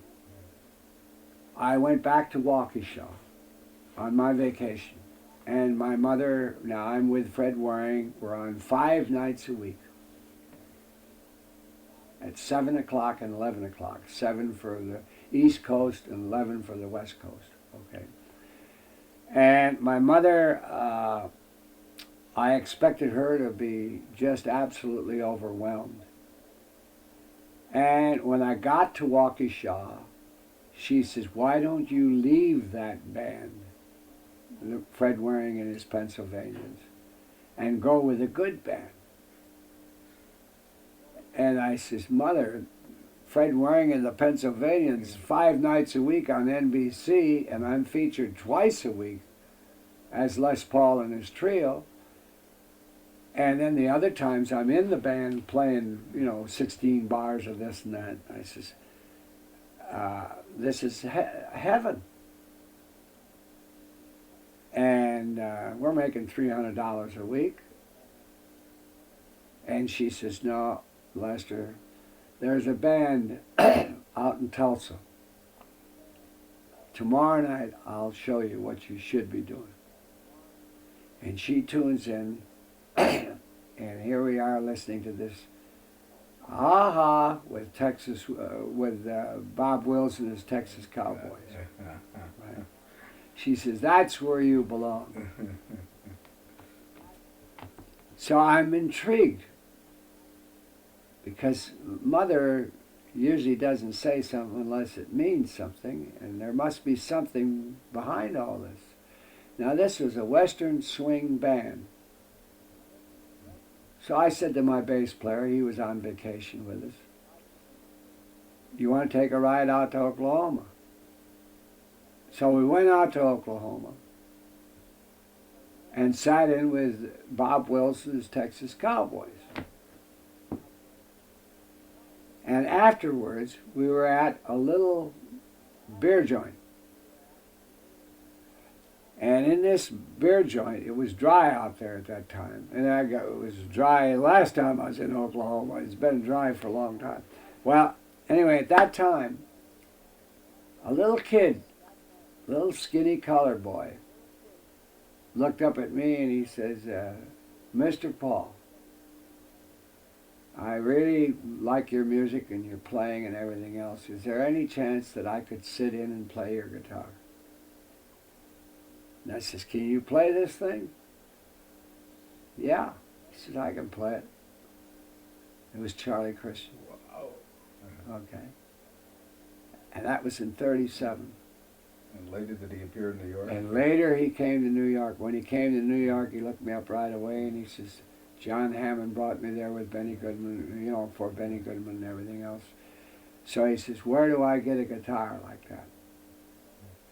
I went back to Waukesha on my vacation. And my mother, now I'm with Fred Waring, we're on 5 nights a week. At 7 o'clock and 11 o'clock. 7 for the East Coast and 11 for the West Coast. Okay. And my mother, I expected her to be just absolutely overwhelmed. And when I got to Waukesha, she says, why don't you leave that band, Fred Waring and his Pennsylvanians, and go with a good band? And I says, Mother, Fred Waring and the Pennsylvanians 5 nights a week on NBC, and I'm featured twice a week as Les Paul and his trio. And then the other times I'm in the band playing, 16 bars of this and that. I says, this is heaven. And we're making $300 a week. And she says, no, Lester, there's a band out in Tulsa. Tomorrow night I'll show you what you should be doing. And she tunes in, and here we are listening to this with Texas, with Bob Wills and his Texas Cowboys. Right? She says, that's where you belong. So I'm intrigued, because Mother usually doesn't say something unless it means something, and there must be something behind all this. Now, this was a Western swing band. So I said to my bass player, he was on vacation with us, you want to take a ride out to Oklahoma? So we went out to Oklahoma and sat in with Bob Wilson's Texas Cowboys. And afterwards, we were at a little beer joint. And in this beer joint, it was dry out there at that time. And it was dry last time I was in Oklahoma. It's been dry for a long time. Well, anyway, at that time, a little kid, little skinny colored boy, looked up at me and he says, Mr. Paul, I really like your music and your playing and everything else. Is there any chance that I could sit in and play your guitar? And I says, can you play this thing? Yeah. He said, I can play it. It was Charlie Christian. Wow. Okay. And that was in 37. And later did he appear in New York? And later he came to New York. When he came to New York, he looked me up right away and he says, John Hammond brought me there with Benny Goodman, for Benny Goodman and everything else. So he says, where do I get a guitar like that?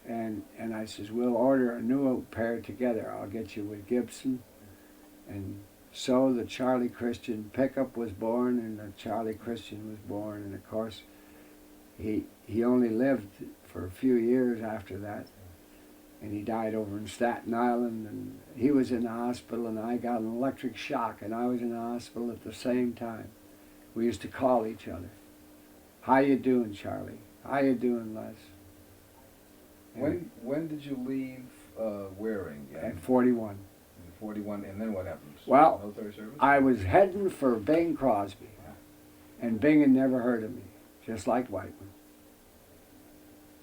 And I says, we'll order a new pair together. I'll get you with Gibson. And so the Charlie Christian pickup was born and the Charlie Christian was born. And of course, he only lived for a few years after that. And he died over in Staten Island, and he was in the hospital, and I got an electric shock, and I was in the hospital at the same time. We used to call each other. How you doing, Charlie? How you doing, Les? When did you leave Waring? At 41. 41, and then what happens? Well, military service? I was heading for Bing Crosby, and Bing had never heard of me, just like Whiteman.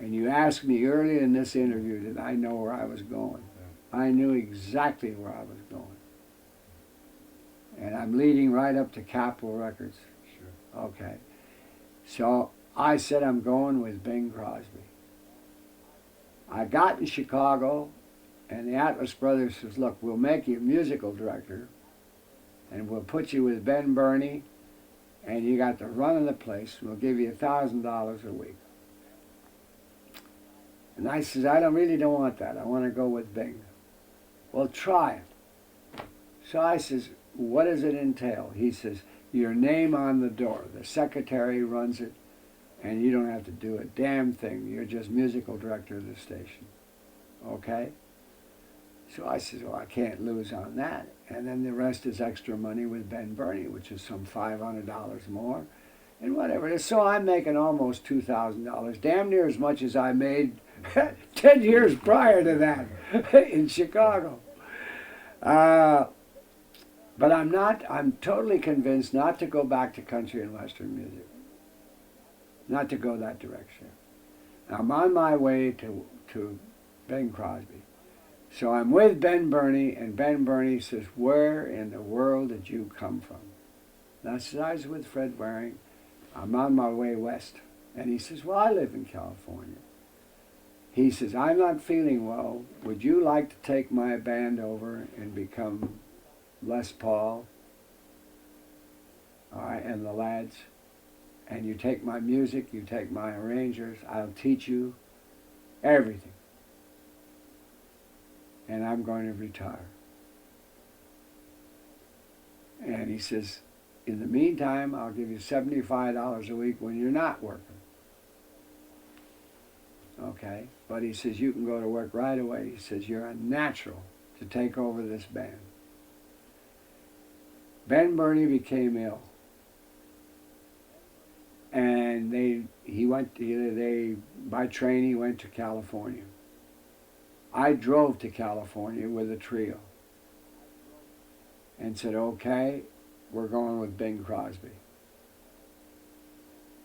And you asked me early in this interview, did I know where I was going? Yeah. I knew exactly where I was going. And I'm leading right up to Capitol Records. Sure. Okay. So I said I'm going with Bing Crosby. I got in Chicago, and the Atlas Brothers says, look, we'll make you a musical director, and we'll put you with Ben Burney, and you got the run of the place, and we'll give you $1,000 a week. And I says, I really don't want that. I want to go with Bing. Well, try it. So I says, what does it entail? He says, your name on the door. The secretary runs it, and you don't have to do a damn thing. You're just musical director of the station. Okay? So I says, well, I can't lose on that. And then the rest is extra money with Ben Burney, which is some $500 more. And whatever it is. So I'm making almost $2,000, damn near as much as I made 10 years prior to that in Chicago. But I'm totally convinced not to go back to country and western music. Not to go that direction. I'm on my way to Bing Crosby. So I'm with Ben Burney, and Ben Burney says, where in the world did you come from? And I said, I was with Fred Waring. I'm on my way west. And he says, well, I live in California. He says, I'm not feeling well. Would you like to take my band over and become Les Paul, all right, and the lads? And you take my music, you take my arrangers, I'll teach you everything. And I'm going to retire. And he says, in the meantime, I'll give you $75 a week when you're not working. Okay? But he says, you can go to work right away. He says, you're a natural to take over this band. Ben Burney became ill. And by train, he went to California. I drove to California with a trio and said, okay, we're going with Bing Crosby.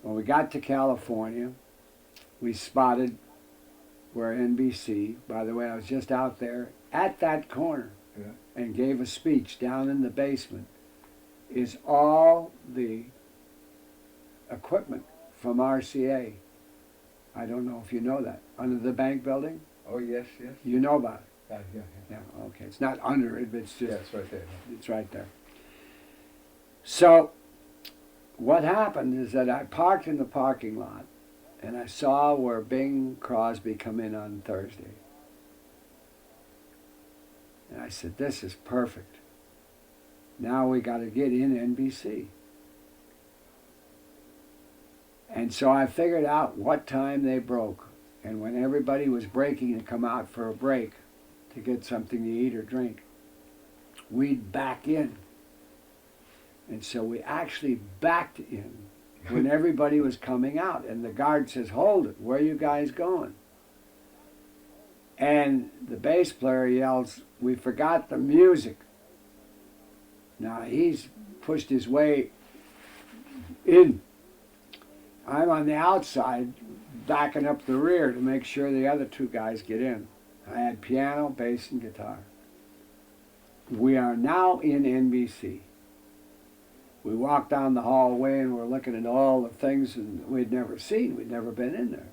When we got to California, we spotted where NBC, by the way, I was just out there at that corner, and gave a speech down in the basement, is all the equipment from RCA. I don't know if you know that. Under the bank building? Oh, yes, yes. You know about it? Yeah. Yeah, okay. It's not under it, but it's just... Yeah, it's right there. It's right there. So, what happened is that I parked in the parking lot, and I saw where Bing Crosby come in on Thursday. And I said, this is perfect. Now we got to get in NBC. And so I figured out what time they broke. And when everybody was breaking to come out for a break to get something to eat or drink, we'd back in. And so we actually backed in when everybody was coming out. And the guard says, "Hold it, where are you guys going?" And the bass player yells, "We forgot the music." Now he's pushed his way in. I'm on the outside, backing up the rear to make sure the other two guys get in. I had piano, bass, and guitar. We are now in NBC. We walked down the hallway and we're looking at all the things and we'd never seen. We'd never been in there.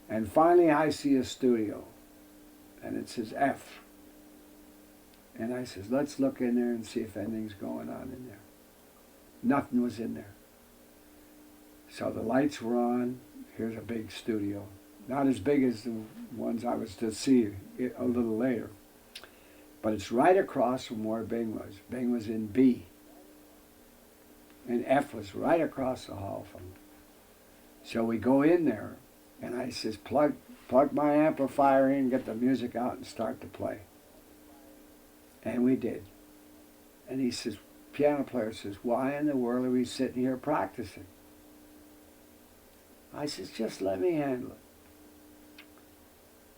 And finally I see a studio. And it says F. And I says, let's look in there and see if anything's going on in there. Nothing was in there. So the lights were on. Here's a big studio. Not as big as the ones I was to see a little later. But it's right across from where Bing was. Bing was in B. And F was right across the hall from him. So we go in there, and I says, plug my amplifier in, get the music out, and start to play. And we did. And he says, piano player says, "Why in the world are we sitting here practicing?" I says, "Just let me handle it."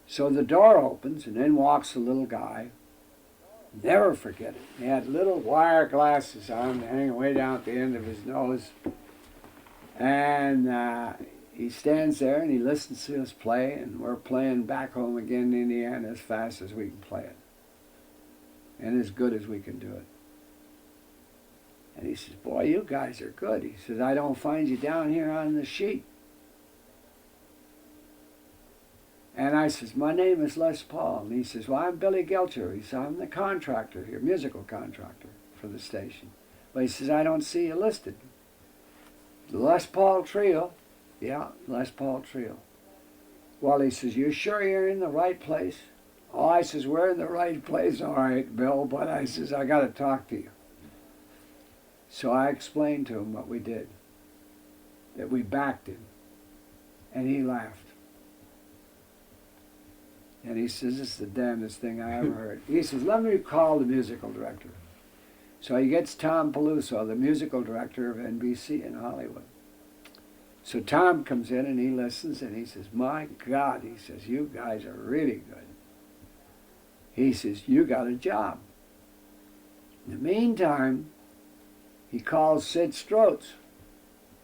So the door opens, and in walks a little guy. Never forget it. He had little wire glasses on hanging way down at the end of his nose. And he stands there and he listens to us play, and we're playing Back Home Again in Indiana as fast as we can play it. And as good as we can do it. And he says, "Boy, you guys are good." He says, "I don't find you down here on the sheet." And I says, "My name is Les Paul." And he says, "Well, I'm Billy Gelcher." He says, "I'm the contractor here, musical contractor for the station." But he says, "I don't see you listed." "The Les Paul Trio." "Yeah, Les Paul Trio." "Well," he says, "you sure you're in the right place?" "Oh," I says, "we're in the right place, all right, Bill, but," I says, "I got to talk to you." So I explained to him what we did, that we backed him, and he laughed. And he says, "This is the damnedest thing I ever heard." He says, "Let me call the musical director." So he gets Tom Peluso, the musical director of NBC in Hollywood. So Tom comes in and he listens and he says, "My God," he says, "you guys are really good." He says, "You got a job." In the meantime, he calls Sid Strotz.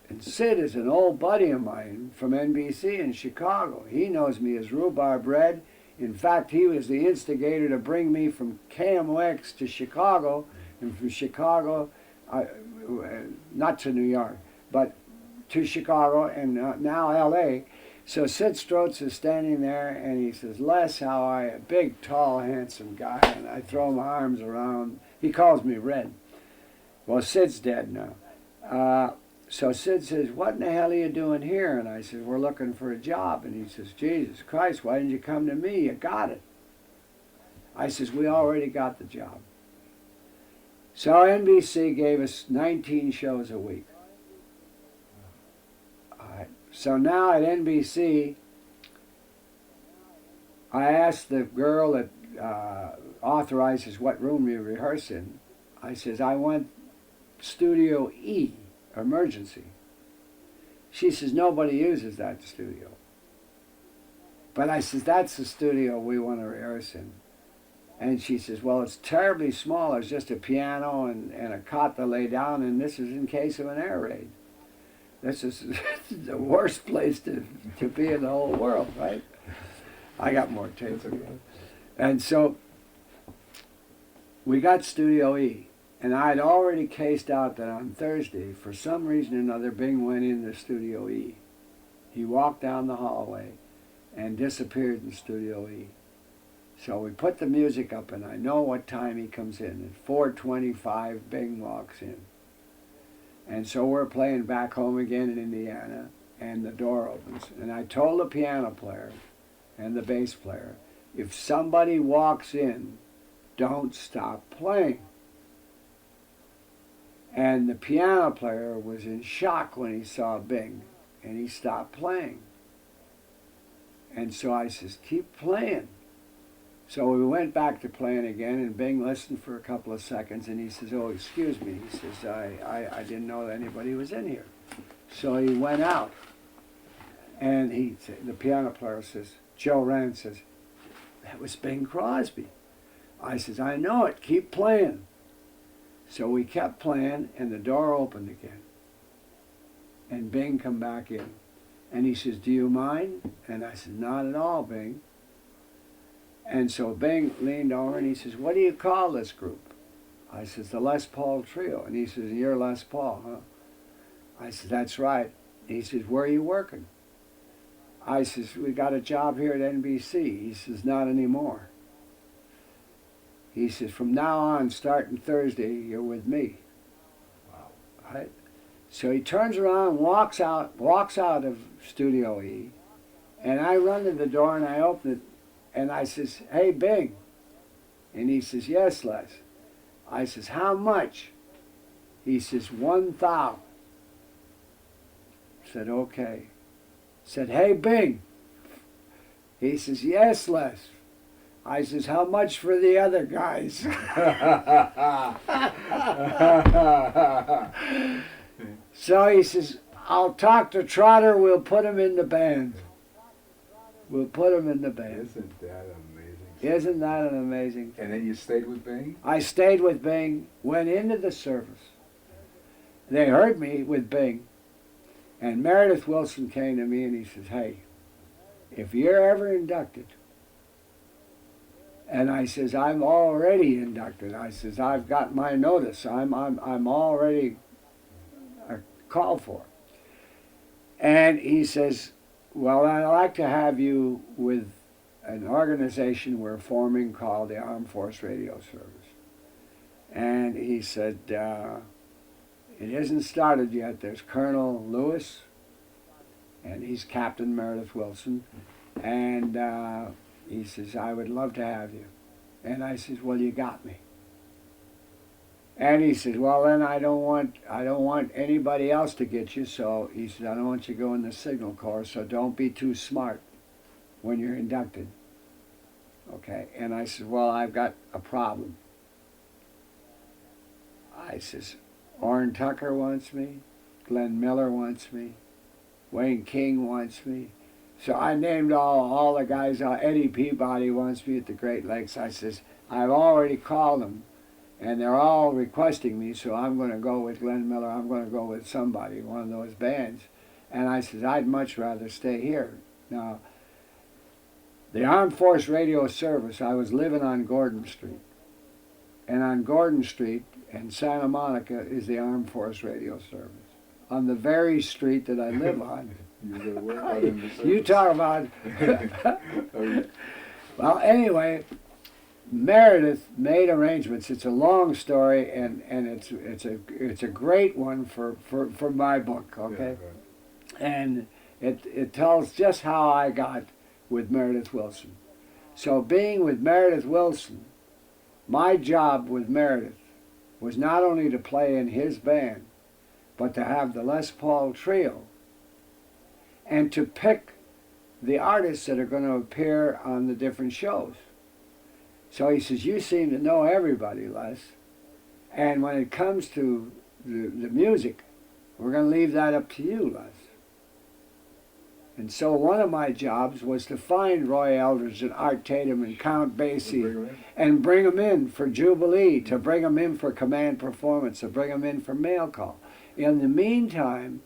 And Sid is an old buddy of mine from NBC in Chicago. He knows me as Rhubarb Red. In fact, he was the instigator to bring me from KMOX to Chicago, and from Chicago, not to New York, but to Chicago, and now L.A. So Sid Strotz is standing there, and he says, "Les, how are you?" Big, tall, handsome guy, and I throw my arms around. He calls me Red. Well, Sid's dead now. So Sid says, "What in the hell are you doing here?" And I said, "We're looking for a job." And he says, "Jesus Christ, why didn't you come to me? You got it." I says, "We already got the job." So NBC gave us 19 shows a week. All right. So now at NBC, I asked the girl that authorizes what room we rehearse in, I says, "I want Studio E. Emergency." She says, "Nobody uses that studio." But I says, "That's the studio we want to rehearse in." And she says, "Well, it's terribly small. There's just a piano and a cot to lay down, and this is in case of an air raid. This is the worst place to be in the whole world," right? I got more tapes. And so we got Studio E. And I'd already cased out that on Thursday, for some reason or another, Bing went into Studio E. He walked down the hallway and disappeared in Studio E. So we put the music up, and I know what time he comes in. At 4:25, Bing walks in. And so we're playing Back Home Again in Indiana, and the door opens. And I told the piano player and the bass player, if somebody walks in, don't stop playing. And the piano player was in shock when he saw Bing. and he stopped playing. And so I says, keep playing. So we went back to playing again, and Bing listened for a couple of seconds, and he says, oh, excuse me. He says, I didn't know that anybody was in here. So he went out, and the piano player says, Joe Rand says, that was Bing Crosby. I says, I know it, keep playing. So we kept playing, and the door opened again. And Bing come back in. And he says, do you mind? And I said, not at all, Bing. And so Bing leaned over and he says, what do you call this group? I says, the Les Paul Trio. And he says, you're Les Paul, huh? I said, that's right. He says, where are you working? I says, we got a job here at NBC. He says, not anymore. He says, from now on, starting Thursday, you're with me. Wow. Right? So he turns around, walks out of Studio E, and I run to the door and I open it, and I says, hey, Bing. And he says, yes, Les. I says, how much? He says, 1,000. Said, okay. Said, hey, Bing. He says, yes, Les. I says, how much for the other guys? So he says, I'll talk to Trotter, we'll put him in the band. We'll put him in the band. Isn't that amazing? Isn't that an amazing thing? And then you stayed with Bing? I stayed with Bing, went into the service. They heard me with Bing. And Meredith Willson came to me and he says, hey, if you're ever inducted, and I says, I'm already inducted. I says, I've got my notice. I'm already called for. And he says, well, I'd like to have you with an organization we're forming called the Armed Force Radio Service. And he said, it isn't started yet. There's Colonel Lewis, and he's Captain Meredith Willson, and he says, I would love to have you. And I says, well, you got me. And he says, well, then I don't want anybody else to get you. So he says, I don't want you to go in the Signal Corps, so don't be too smart when you're inducted. Okay. And I said, well, I've got a problem. I says, Orrin Tucker wants me, Glenn Miller wants me, Wayne King wants me. So I named all the guys. Eddie Peabody wants me at the Great Lakes. I says, I've already called them, and they're all requesting me, so I'm going to go with Glenn Miller. I'm going to go with somebody, one of those bands. And I says, I'd much rather stay here. Now, the Armed Force Radio Service, I was living on Gordon Street. And on Gordon Street in Santa Monica is the Armed Force Radio Service. On the very street that I live on. You talk about... Well, anyway, Meredith made arrangements. It's a long story, and it's a great one for my book, okay? Yeah, right. And it tells just how I got with Meredith Willson. So being with Meredith Willson, my job with Meredith was not only to play in his band, but to have the Les Paul Trio, and to pick the artists that are going to appear on the different shows. So he says, you seem to know everybody, Les, and when it comes to the music, we're going to leave that up to you, Les. And so one of my jobs was to find Roy Eldridge and Art Tatum and Count Basie and bring them in for Jubilee, to bring them in for Command Performance, to bring them in for Mail Call. In the meantime,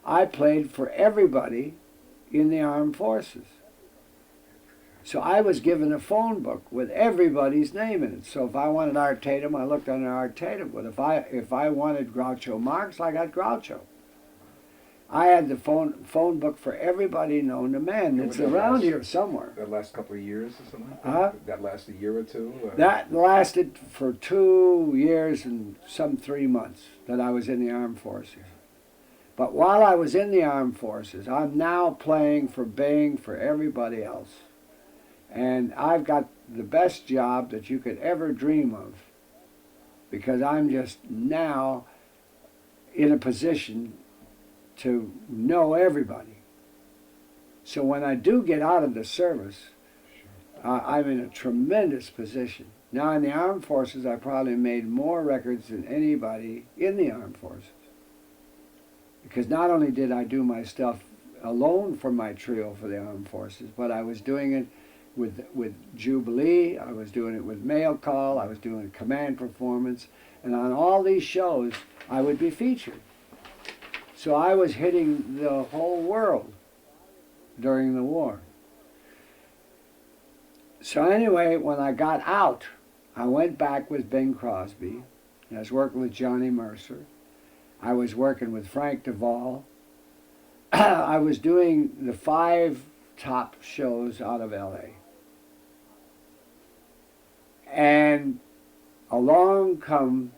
I played for everybody in the armed forces. So I was given a phone book with everybody's name in it. So if I wanted Art Tatum, I looked under Art Tatum. But if I wanted Groucho Marx, I got Groucho. I had the phone book for everybody known to man. It's around here somewhere. That last couple of years or something like that? Huh? That lasted a year or two? That lasted for 2 years and some 3 months that I was in the armed forces. But while I was in the armed forces, I'm now playing for Bing, for everybody else. And I've got the best job that you could ever dream of, because I'm just now in a position to know everybody. So when I do get out of the service, I'm in a tremendous position. Now in the armed forces, I probably made more records than anybody in the armed forces. Because not only did I do my stuff alone for my trio for the armed forces, but I was doing it with Jubilee, I was doing it with Mail Call, I was doing command performance, and on all these shows, I would be featured. So I was hitting the whole world during the war. So anyway, when I got out, I went back with Bing Crosby. I was working with Johnny Mercer. I was working with Frank Duvall. I was doing the 5 top shows out of LA. And along come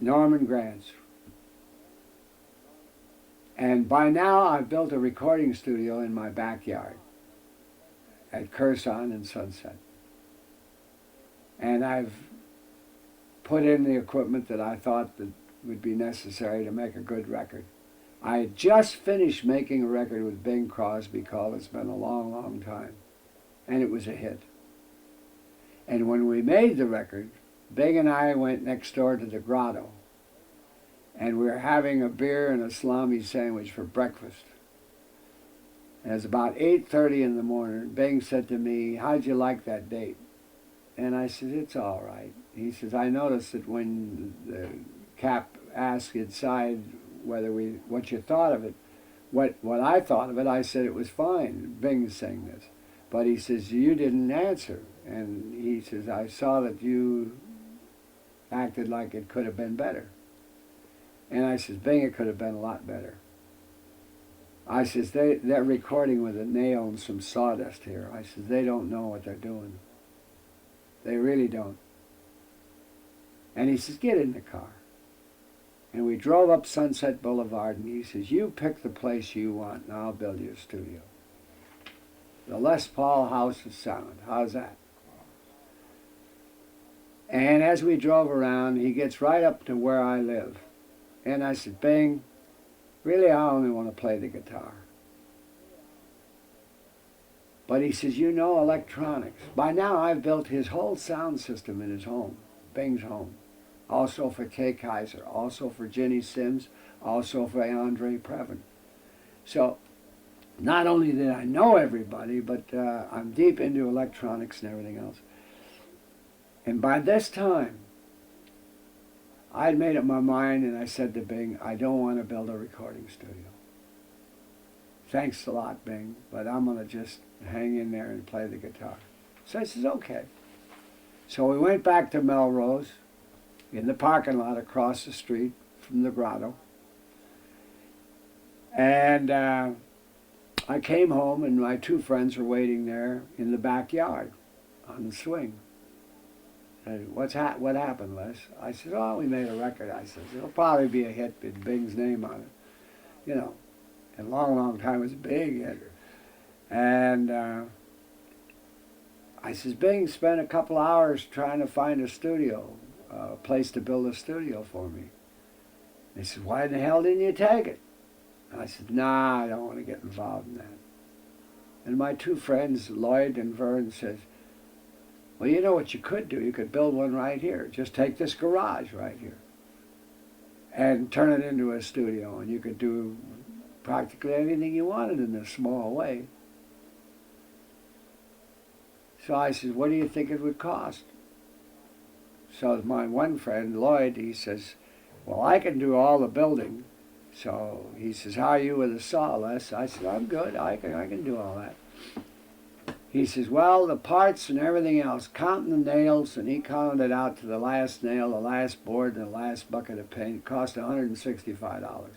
Norman Granz. And by now I've built a recording studio in my backyard at Curson and Sunset. And I've put in the equipment that I thought that would be necessary to make a good record. I had just finished making a record with Bing Crosby called It's Been a Long, Long Time. And it was a hit. And when we made the record, Bing and I went next door to the Grotto. And we were having a beer and a salami sandwich for breakfast. And it was about 8:30 in the morning. Bing said to me, "How'd you like that date?" And I said, "It's all right." He says, "I noticed that when the cap asked inside what you thought of it, what I thought of it, I said it was fine." Bing's saying this. But he says, "You didn't answer." And he says, "I saw that you acted like it could have been better." And I says, "Bing, it could have been a lot better." I says, they're recording with a nail and some sawdust here. I says, they don't know what they're doing. They really don't. And he says, "Get in the car." And we drove up Sunset Boulevard, and he says, "You pick the place you want, and I'll build you a studio. The Les Paul House of Sound. How's that?" And as we drove around, he gets right up to where I live. And I said, "Bing, really I only want to play the guitar." But he says, "You know electronics." By now I've built his whole sound system in his home, Bing's home. Also for Kay Kaiser, also for Ginny Sims, also for Andre Previn. So not only did I know everybody, but I'm deep into electronics and everything else. And by this time, I'd made up my mind, and I said to Bing, "I don't want to build a recording studio. Thanks a lot, Bing, but I'm going to just hang in there and play the guitar." So I says, "Okay." So we went back to Melrose in the parking lot across the street from the Grotto. And I came home, and my 2 friends were waiting there in the backyard on the swing. What happened, Les? I said, "Oh, we made a record." I said, "It'll probably be a hit with Bing's name on it." You know, and Long, Long Time was a big hit. And I says, "Bing spent a couple hours trying to find a studio, a place to build a studio for me." He said, "Why the hell didn't you take it?" And I said, "Nah, I don't want to get involved in that." And my 2 friends, Lloyd and Vern, says, "Well, you know what you could do? You could build one right here. Just take this garage right here and turn it into a studio, and you could do practically anything you wanted in this small way." So I said, "What do you think it would cost?" So my one friend, Lloyd, he says, "Well, I can do all the building." So he says, "How are you with a saw, Les?" I said, "I'm good. I can do all that." He says, "Well, the parts and everything else, counting the nails," and he counted it out to the last nail, the last board, and the last bucket of paint, cost $165.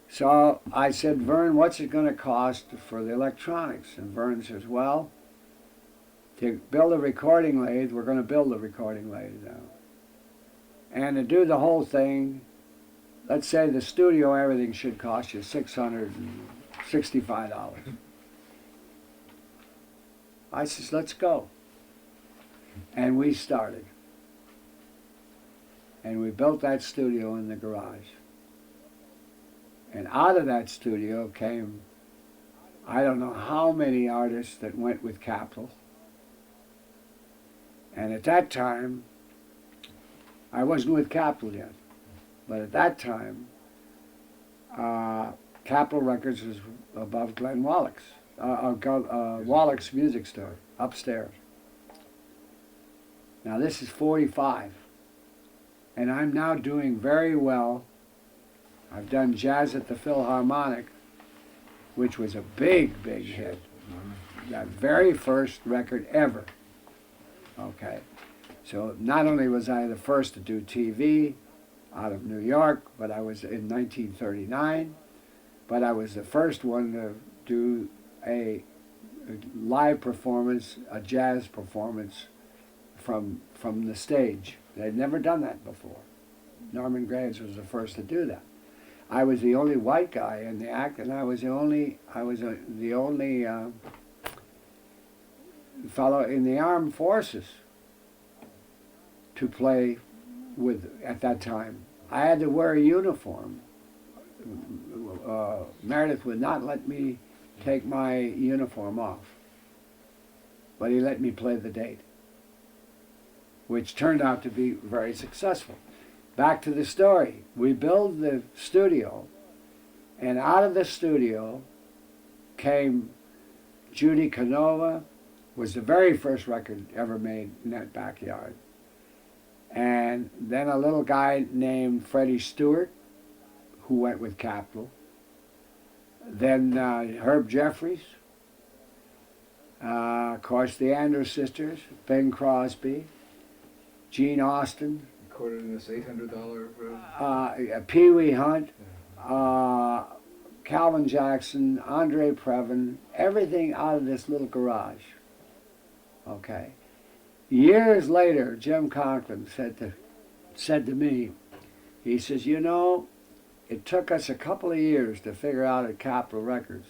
So I said, "Vern, what's it going to cost for the electronics?" And Vern says, "Well, to build a recording lathe, we're going to build a recording lathe now. And to do the whole thing, let's say the studio, everything should cost you $665. I says, "Let's go." And we started. And we built that studio in the garage. And out of that studio came, I don't know how many artists that went with Capitol. And at that time, I wasn't with Capitol yet, but at that time, Capitol Records was above Glenn Wallach's, Wallach's music store, upstairs. Now this is 45, and I'm now doing very well. I've done Jazz at the Philharmonic, which was a big, big hit. That very first record ever. Okay, so not only was I the first to do TV out of New York, but I was in 1939, but I was the first one to do a live performance, a jazz performance from the stage. They'd never done that before. Norman Graves was the first to do that. I was the only white guy in the act, and I was the only fellow in the armed forces to play with at that time. I had to wear a uniform. Meredith would not let me take my uniform off, but he let me play the date, which turned out to be very successful. Back to the story. We built the studio, and out of the studio came Judy Canova, was the very first record ever made in that backyard. And then a little guy named Freddie Stewart, who went with Capitol. Then Herb Jeffries, of course the Andrews Sisters, Bing Crosby, Gene Austin, Recorded in this $800. Pee Wee Hunt, Calvin Jackson, Andre Previn, everything out of this little garage. Okay. Years later, Jim Conklin said to me, he says, you know, it took us a couple of years to figure out at Capitol Records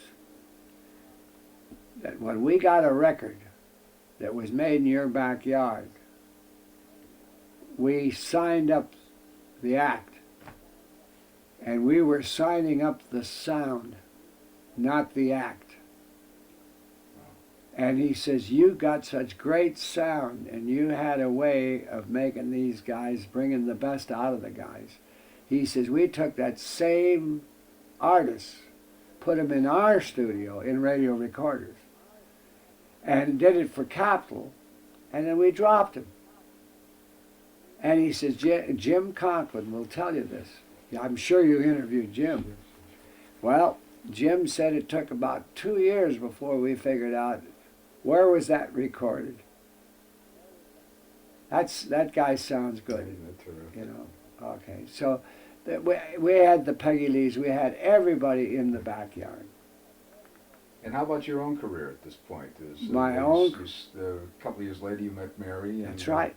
that when we got a record that was made in your backyard, we signed up the act, and we were signing up the sound, not the act. And he says, you got such great sound, and you had a way of making these guys, bringing the best out of the guys. He says, we took that same artist, put him in our studio in radio recorders, and did it for Capitol, and then we dropped him. And he says, Jim Conklin will tell you this. I'm sure you interviewed Jim. Well, Jim said it took about 2 years before we figured out where was that recorded. That guy sounds good, you know. Okay, so we had the Peggy Lees, we had everybody in the backyard. And how about your own career at this point? My own. A couple of years later, you met Mary. And, that's right.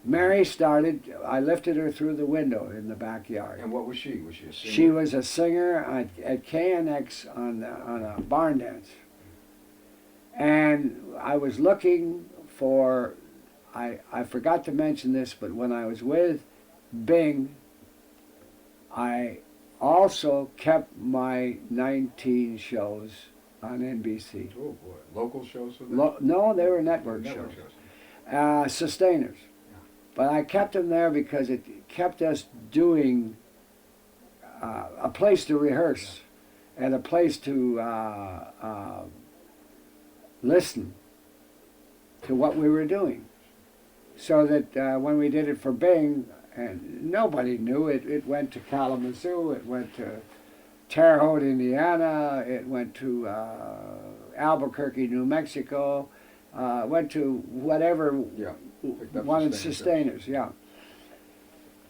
Mary started. I lifted her through the window in the backyard. And what was she? Was she a singer? She was a singer at KNX on a barn dance. And I was looking for. I forgot to mention this, but when I was with Bing, I also kept my 19 shows on NBC. Oh boy, local shows with them? No, they were network shows. Sustainers. Yeah. But I kept them there because it kept us doing a place to rehearse and a place to listen to what we were doing. So that when we did it for Bing, and nobody knew it, it went to Kalamazoo, it went to Terre Haute, Indiana, it went to Albuquerque, New Mexico, went to whatever wanted sustainers, yeah.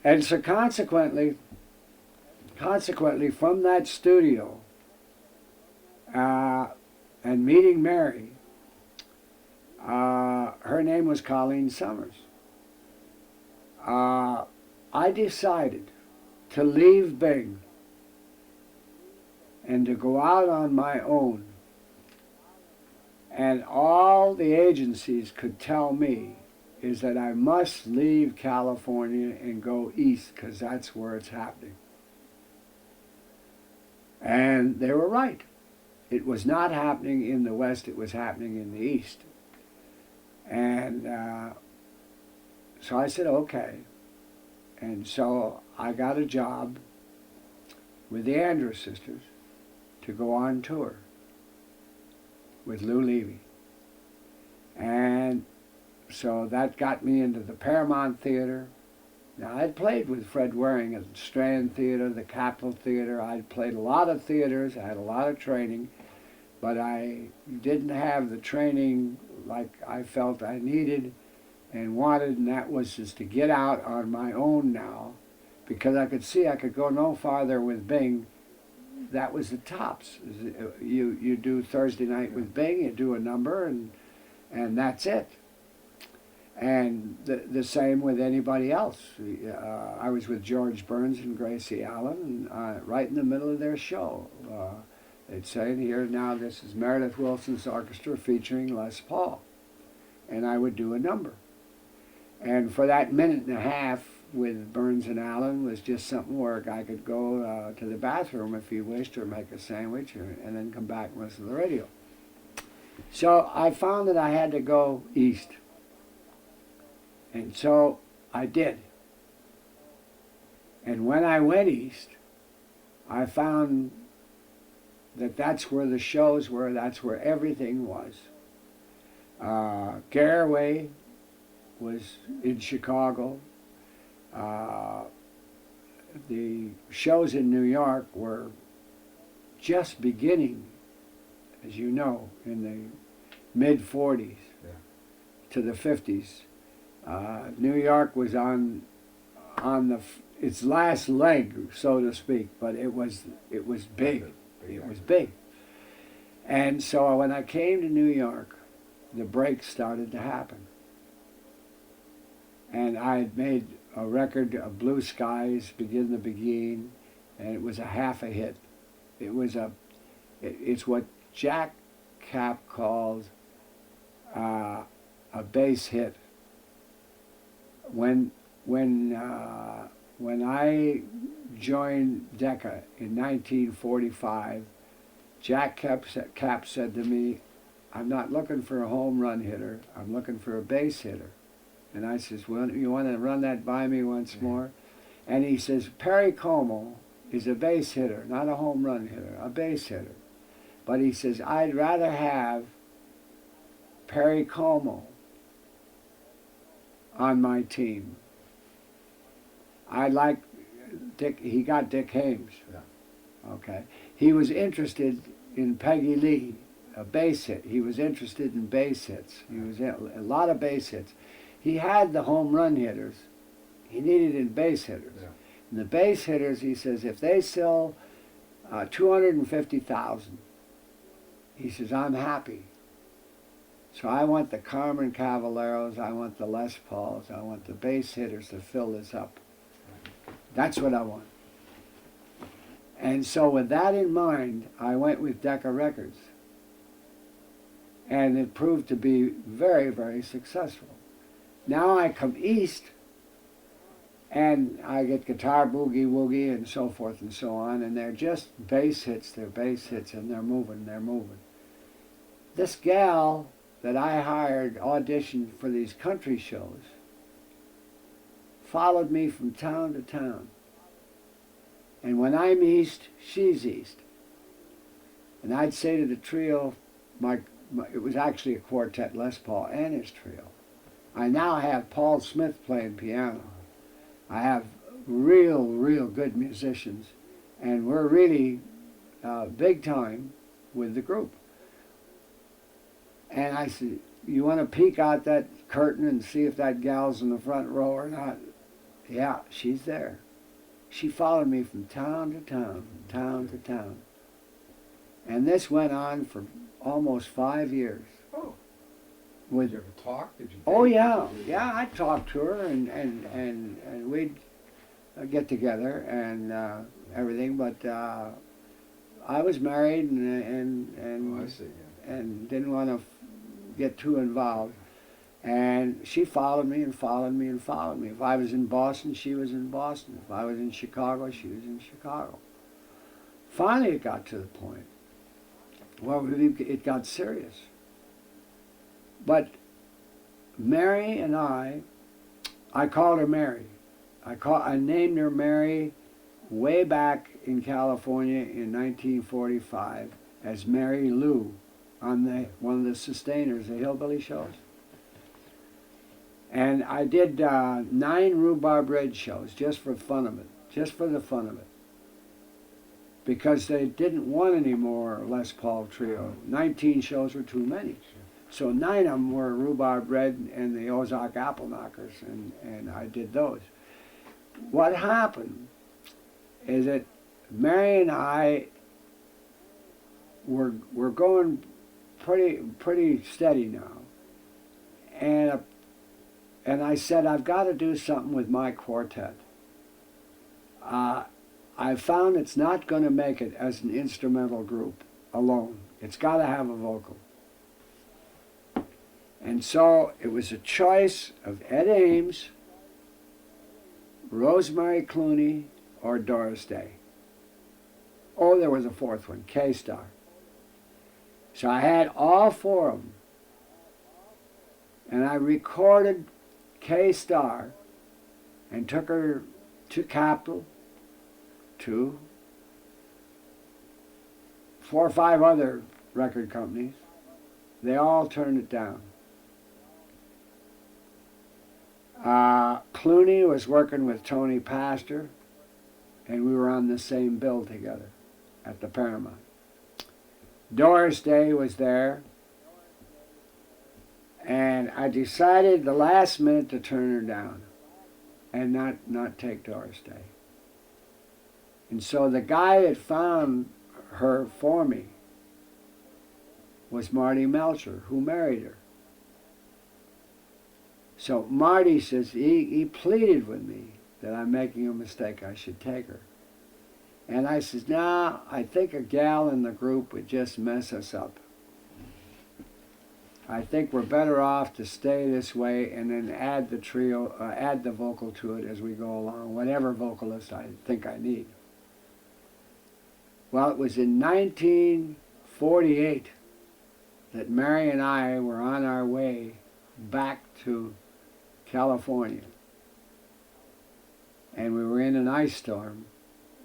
And so consequently from that studio and meeting Mary, her name was Colleen Summers. I decided to leave Bing and to go out on my own. And all the agencies could tell me is that I must leave California and go east because that's where it's happening. And they were right. It was not happening in the west, it was happening in the east. And so I said, okay. And so I got a job with the Andrews Sisters to go on tour with Lou Levy. And so that got me into the Paramount Theater. Now, I'd played with Fred Waring at the Strand Theater, the Capitol Theater. I'd played a lot of theaters. I had a lot of training. But I didn't have the training like I felt I needed and wanted, and that was just to get out on my own now, because I could see I could go no farther with Bing. That was the tops. You do Thursday night with Bing, you do a number, and that's it. And the same with anybody else. I was with George Burns and Gracie Allen, and right in the middle of their show. They'd say, here now this is Meredith Wilson's orchestra featuring Les Paul. And I would do a number. And for that minute and a half with Burns and Allen was just something where I could go to the bathroom if you wished, or make a sandwich, and then come back and listen to the radio. So I found that I had to go east. And so I did. And when I went east, I found that that's where the shows were, that's where everything was. Garraway was in Chicago. The shows in New York were just beginning, as you know, in the mid-40s to the 50s. New York was on its last leg, so to speak, but it was big. It was big. And so when I came to New York, the breaks started to happen. And I had made a record of Blue Skies, Begin the Begin, and it was a half a hit. It's what Jack Cap called a bass hit. When I joined Decca in 1945, Jack Cap said to me, I'm not looking for a home run hitter, I'm looking for a bass hitter. And I says, well, you want to run that by me once more? And he says, Perry Como is a bass hitter, not a home run hitter, a bass hitter. But he says, I'd rather have Perry Como on my team. I like Dick, he got Dick Hames. Yeah. Okay. He was interested in Peggy Lee, a bass hit. He was interested in bass hits. He was in a lot of bass hits. He had the home run hitters. He needed in bass hitters. Yeah. And the bass hitters, he says, if they sell 250,000, he says, I'm happy. So I want the Carmen Cavalleros, I want the Les Pauls, I want the bass hitters to fill this up. That's what I want. And so with that in mind, I went with Decca Records. And it proved to be very, very successful. Now I come east, and I get Guitar Boogie Woogie and so forth and so on, and they're just bass hits, and they're moving. This gal that I hired auditioned for these country shows followed me from town to town. And when I'm east, she's east. And I'd say to the trio, it was actually a quartet, Les Paul and his trio. I now have Paul Smith playing piano. I have real good musicians, and we're really big time with the group. And I said, you want to peek out that curtain and see if that gal's in the front row or not? Yeah, she's there. She followed me from town to town, from town to town. And this went on for almost 5 years. Oh. Did you ever talk? Did you? Oh yeah, yeah. I talked to her, and we'd get together and everything. But I was married and oh, I see, yeah. and didn't want to get too involved. And she followed me and followed me and followed me. If I was in Boston, she was in Boston. If I was in Chicago, she was in Chicago. Finally, it got to the point, well, it got serious. But Mary and I called her Mary. I named her Mary way back in California in 1945 as Mary Lou on one of the sustainers, the hillbilly shows. And I did 9 Rhubarb Red shows just for fun of it, just for the fun of it. Because they didn't want any more Les Paul trio. 19 shows were too many. So 9 of them were Rhubarb Red and the Ozark Apple Knockers, and I did those. What happened is that Mary and I were going pretty steady now, and I said, I've got to do something with my quartet. I found it's not going to make it as an instrumental group alone. It's got to have a vocal. And so it was a choice of Ed Ames, Rosemary Clooney, or Doris Day. Oh, there was a fourth one, K-Star. So I had all 4 of them. And I recorded K-Star and took her to Capitol, to 4 or 5 other record companies. They all turned it down. Clooney was working with Tony Pastor, and we were on the same bill together at the Paramount. Doris Day was there, and I decided the last minute to turn her down and not take Doris Day. And so the guy that found her for me was Marty Melcher, who married her. So Marty says, he pleaded with me that I'm making a mistake, I should take her. And I says, nah, I think a gal in the group would just mess us up. I think we're better off to stay this way and then add the trio, add the vocal to it as we go along, whatever vocalist I think I need. Well, it was in 1948 that Mary and I were on our way back to California. And we were in an ice storm,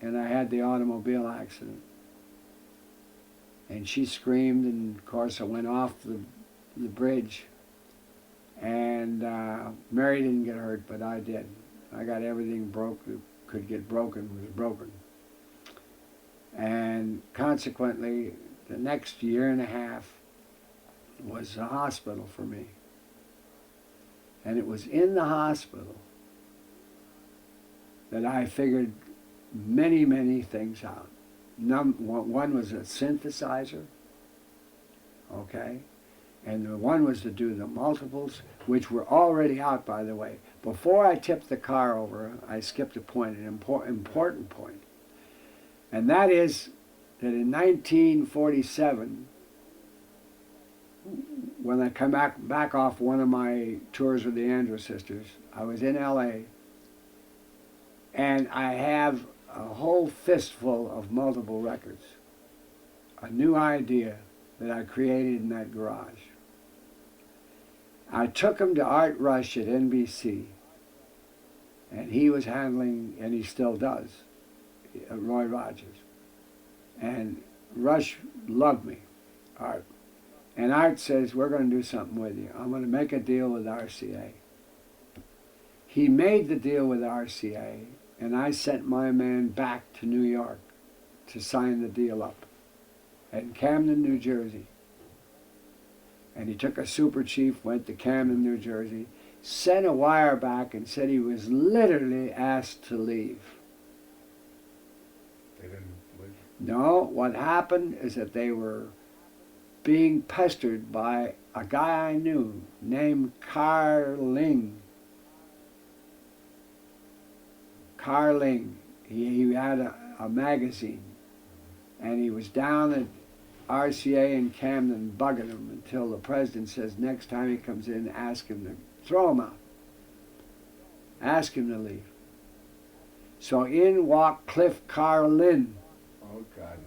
and I had the automobile accident. And she screamed, and of course I went off the bridge. And Mary didn't get hurt, but I did. I got everything broke that could get broken was broken. And consequently, the next year and a half was a hospital for me. And it was in the hospital that I figured many, many things out. One was a synthesizer, okay? And the one was to do the multiples, which were already out, by the way. Before I tipped the car over, I skipped a point, an important point. And that is that in 1947, when I come back off one of my tours with the Andrews Sisters, I was in L.A., and I have a whole fistful of multiple records, a new idea that I created in that garage. I took him to Art Rush at NBC, and he was handling, and he still does, Roy Rogers. And Rush loved me, Art. And Art says, we're going to do something with you. I'm going to make a deal with RCA. He made the deal with RCA, and I sent my man back to New York to sign the deal up in Camden, New Jersey. And he took a super chief, went to Camden, New Jersey, sent a wire back and said he was literally asked to leave. They didn't leave? No, what happened is that they were being pestered by a guy I knew named Carling. Carling. He had a magazine, and he was down RCA in Camden bugging him until the president says next time he comes in, ask him to throw him out. Ask him to leave. So in walked Cliff Carlin. Oh, God,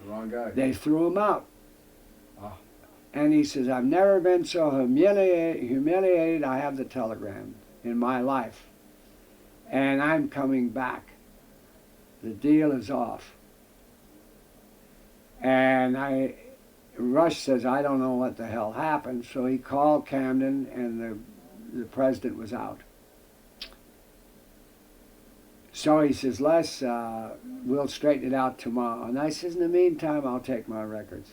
the wrong guy. They threw him out. Ah. And he says, I've never been so humiliated, I have the telegram, in my life. And I'm coming back. The deal is off. And Rush says, I don't know what the hell happened. So he called Camden, and the president was out. So he says, Les, we'll straighten it out tomorrow. And I says, in the meantime, I'll take my records.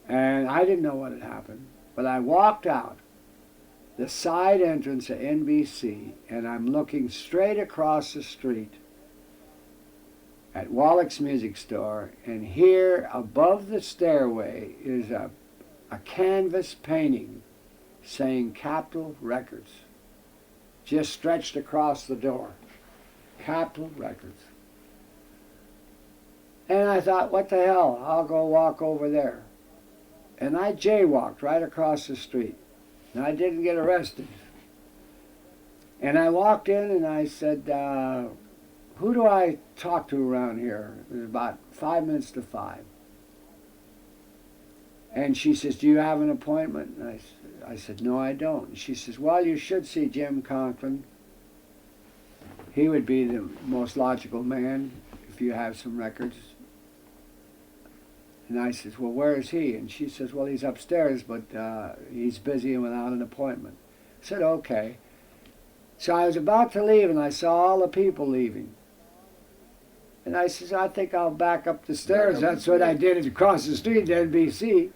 And I didn't know what had happened, but I walked out the side entrance of NBC, and I'm looking straight across the street at Wallach's Music Store, and here above the stairway is a canvas painting saying Capitol Records, just stretched across the door. Capitol Records. And I thought, what the hell, I'll go walk over there. And I jaywalked right across the street. And I didn't get arrested. And I walked in and I said, who do I talk to around here? It was about 5 minutes to 5. And she says, do you have an appointment? And I said, no, I don't. And she says, well, you should see Jim Conklin. He would be the most logical man if you have some records. And I says, well, where is he? And she says, well, he's upstairs, but he's busy and without an appointment. I said, okay. So I was about to leave, and I saw all the people leaving. And I says, I think I'll back up the stairs. That's what I did across the street at NBC.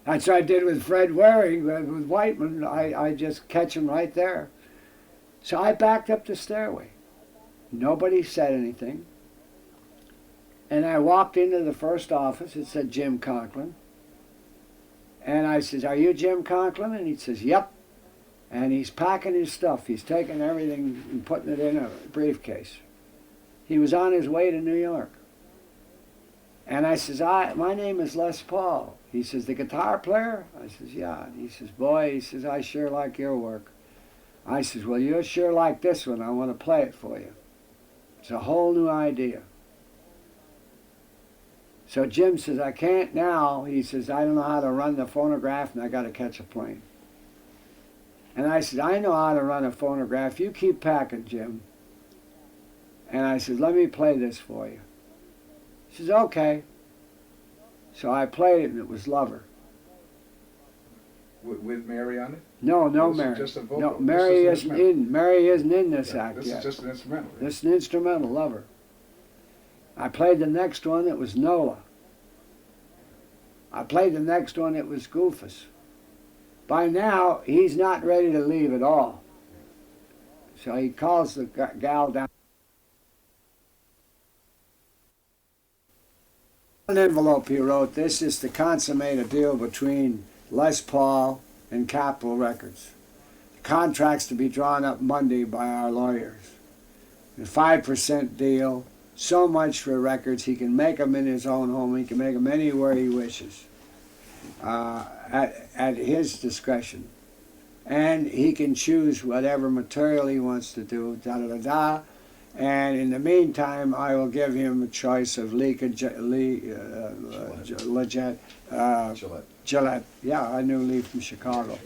That's what I did with Fred Waring, with Whiteman. I just catch him right there. So I backed up the stairway. Nobody said anything. And I walked into the first office. It said Jim Conklin. And I says, are you Jim Conklin? And he says, yep. And he's packing his stuff. He's taking everything and putting it in a briefcase. He was on his way to New York. And I says, my name is Les Paul. He says, the guitar player? I says, yeah. And he says, boy, he says, I sure like your work. I says, well, you sure like this one. I want to play it for you. It's a whole new idea. So Jim says, I can't now. He says, I don't know how to run the phonograph, and I got to catch a plane. And I said, I know how to run a phonograph. You keep packing, Jim. And I said, let me play this for you. He says, okay. So I played it, and it was Lover. With Mary on it? No, This is Mary. just a vocal. No, This Mary is an isn't in. Mary isn't in this Yeah, act this yet. is just an instrumental. Right? This is an instrumental, Lover. I played the next one, it was Nola. I played the next one, it was Goofus. By now, he's not ready to leave at all. So he calls the gal down. An envelope he wrote, this is to consummate a deal between Les Paul and Capitol Records. The contract's to be drawn up Monday by our lawyers. A 5% deal, so much for records. He can make them in his own home. He can make them anywhere he wishes, at his discretion. And he can choose whatever material he wants to do, da-da-da-da. And in the meantime, I will give him a choice of Gillette. Yeah, I knew Lee from Chicago.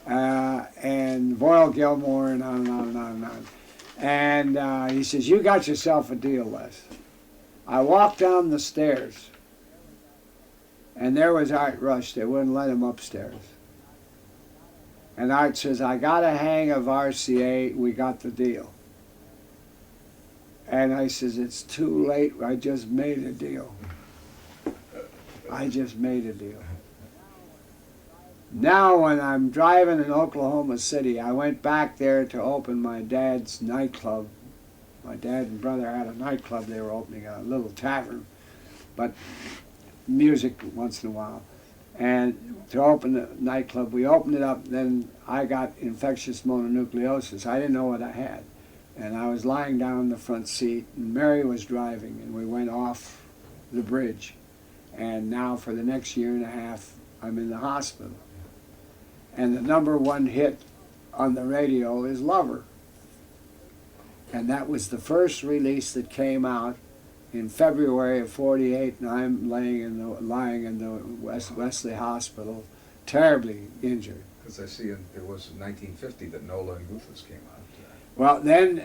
And Boyle Gilmore, and on and on and on and on. And he says, you got yourself a deal, Les. I walked down the stairs, and there was Art Rush. They wouldn't let him upstairs. And Art says, I got a hang of RCA. We got the deal. And I says, it's too late. I just made a deal. I just made a deal. Now when I'm driving in Oklahoma City, I went back there to open my dad's nightclub. My dad and brother had a nightclub. They were opening a little tavern, but music once in a while. And to open the nightclub, we opened it up, then I got infectious mononucleosis. I didn't know what I had. And I was lying down in the front seat, and Mary was driving, and we went off the bridge. And now for the next year and a half, I'm in the hospital. And the #1 hit on the radio is Lover. And that was the first release that came out in February of '48, and I'm lying in the Wesley Hospital, terribly injured. Because I see it was 1950 that Nola and Goofus came out. Well, then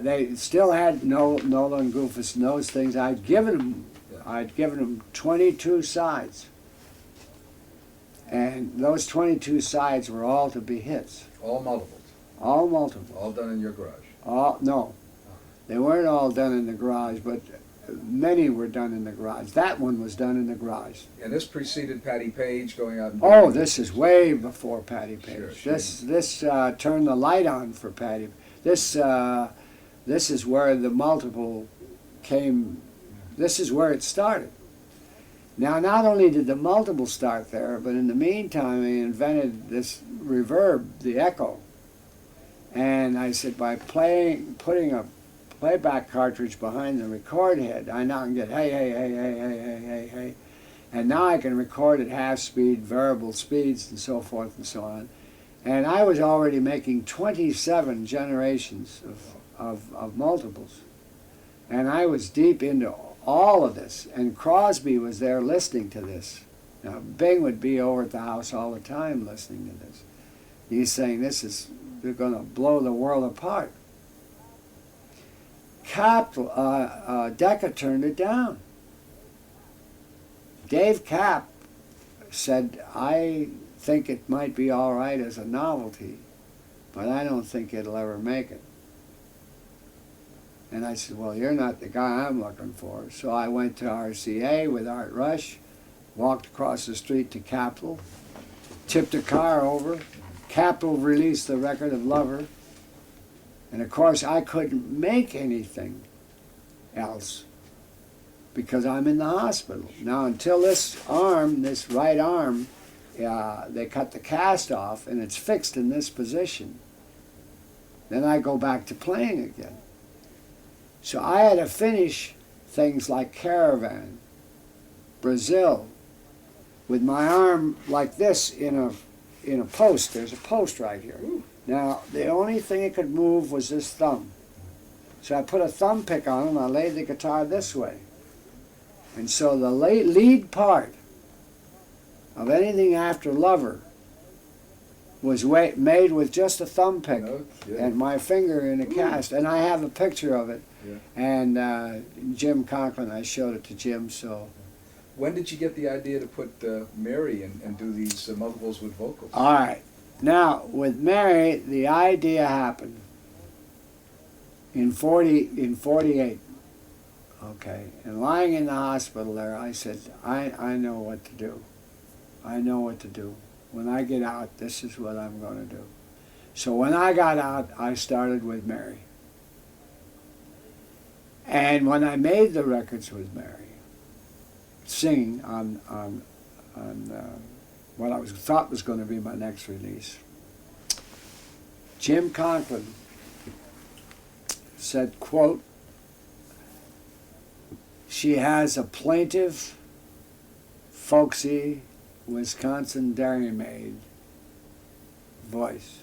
they still had Nola and Goofus and those things. I'd given them 22 sides, and those 22 sides were all to be hits. All multiples. All multiples. All done in your garage. No, they weren't all done in the garage, but many were done in the garage. That one was done in the garage. And this preceded Patty Page going out and Oh, this is way before Patty Page. Sure. This turned the light on for Patty. This is where the multiple came. This is where it started. Now, not only did the multiple start there, but in the meantime, he invented this reverb, the echo. And I said, by putting a playback cartridge behind the record head, I now can get hey, hey, hey, hey, hey, hey, hey, hey. And now I can record at half speed, variable speeds, and so forth and so on. And I was already making 27 generations of multiples. And I was deep into all of this. And Crosby was there listening to this. Now, Bing would be over at the house all the time listening to this. He's saying, they're going to blow the world apart. Decca turned it down. Dave Kapp said, I think it might be all right as a novelty, but I don't think it'll ever make it. And I said, well, you're not the guy I'm looking for. So I went to RCA with Art Rush, walked across the street to Capitol, tipped a car over. Capitol released the record of Lover. And of course, I couldn't make anything else because I'm in the hospital. Now, until this right arm, they cut the cast off and it's fixed in this position, then I go back to playing again. So I had to finish things like Caravan, Brazil, with my arm like this in a post. There's a post right here. Ooh. Now, the only thing it could move was this thumb. So I put a thumb pick on it and I laid the guitar this way. And so the lead part of anything after Lover was made with just a thumb pick and my finger in a cast. And I have a picture of it. Yeah. And Jim Conklin, I showed it to Jim, so. When did you get the idea to put Mary and do these multiples with vocals? All right. Now, with Mary, the idea happened in 48. Okay. And lying in the hospital there, I said, I know what to do. I know what to do. When I get out, this is what I'm going to do. So when I got out, I started with Mary. And when I made the records with Mary, singing on what I thought was going to be my next release, Jim Conklin said, quote, she has a plaintive, folksy, Wisconsin dairymaid voice.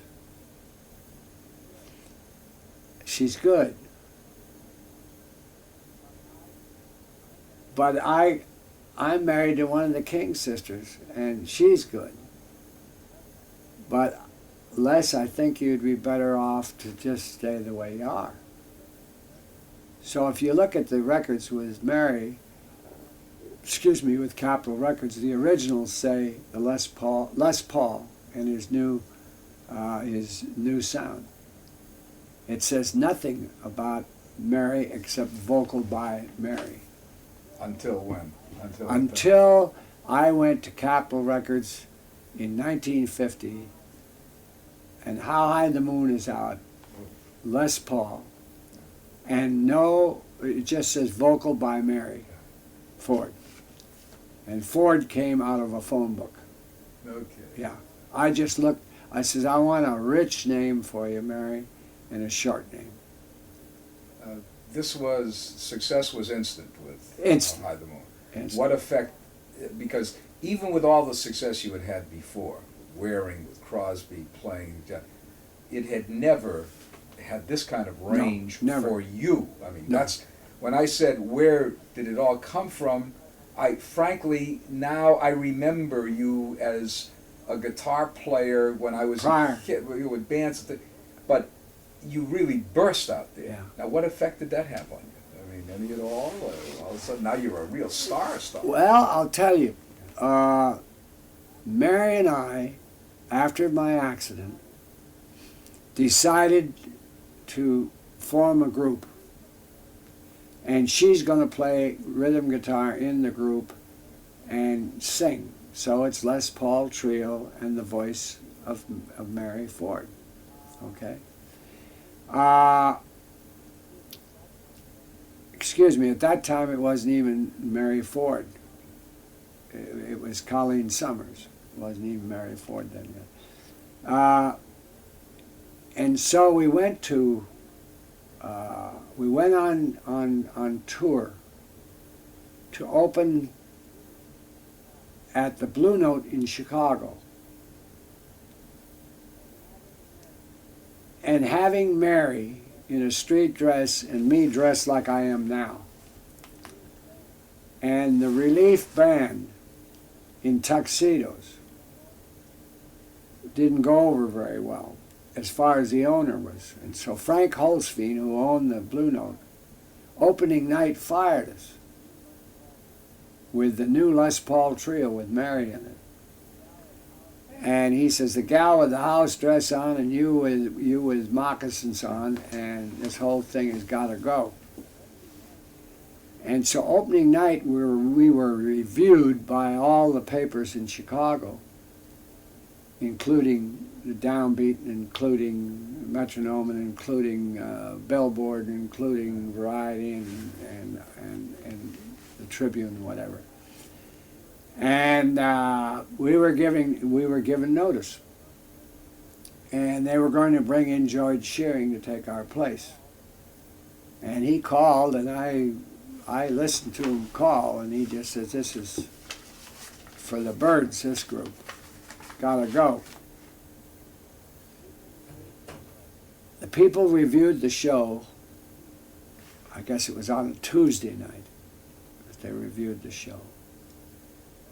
She's good. But I'm married to one of the King sisters, and she's good. But Les, I think you'd be better off to just stay the way you are. So if you look at the records with Mary, with Capitol Records, the originals say the Les Paul and his new sound. It says nothing about Mary except vocal by Mary. Until when? Until I went to Capitol Records in 1950, and How High the Moon Is Out, Les Paul, and it just says vocal by Mary Ford. And Ford came out of a phone book. Okay. Yeah. I just looked, I says, I want a rich name for you, Mary, and a short name. Success was instant with Instant. High the Moon. Instant. What effect because even with all the success you had had before, Waring with Crosby playing, it had never had this kind of range never. for you. I mean, No. that's when I said, where did it all come from? Frankly, now I remember you as a guitar player when I was a kid with bands, but you really burst out there. Yeah. Now, what effect did that have on you? I mean, any at all? All of a sudden, now you're a real star. Well, I'll tell you, Mary and I, after my accident, decided to form a group. And she's going to play rhythm guitar in the group and sing. So it's Les Paul Trio and the voice of Mary Ford. Okay? Excuse me, at that time it wasn't even Mary Ford. It was Colleen Summers. It wasn't even Mary Ford then yet. And so we went to, we went on tour to open at the Blue Note in Chicago. And having Mary in a street dress and me dressed like I am now, and the Relief Band in tuxedos didn't go over very well as far as the owner was. And so Frank Holstein, who owned the Blue Note, opening night fired us with the new Les Paul Trio with Mary in it. And he says, the gal with the house dress on and you with moccasins on, and this whole thing has got to go. And so opening night, we were reviewed by all the papers in Chicago, including the Downbeat, including Metronome, and including Billboard, including Variety, and the Tribune, whatever. And we were given notice, and they were going to bring in George Shearing to take our place. And he called, and I listened to him call, and he just says, "This is for the birds. This group gotta go." The people reviewed the show. I guess it was on a Tuesday night that they reviewed the show.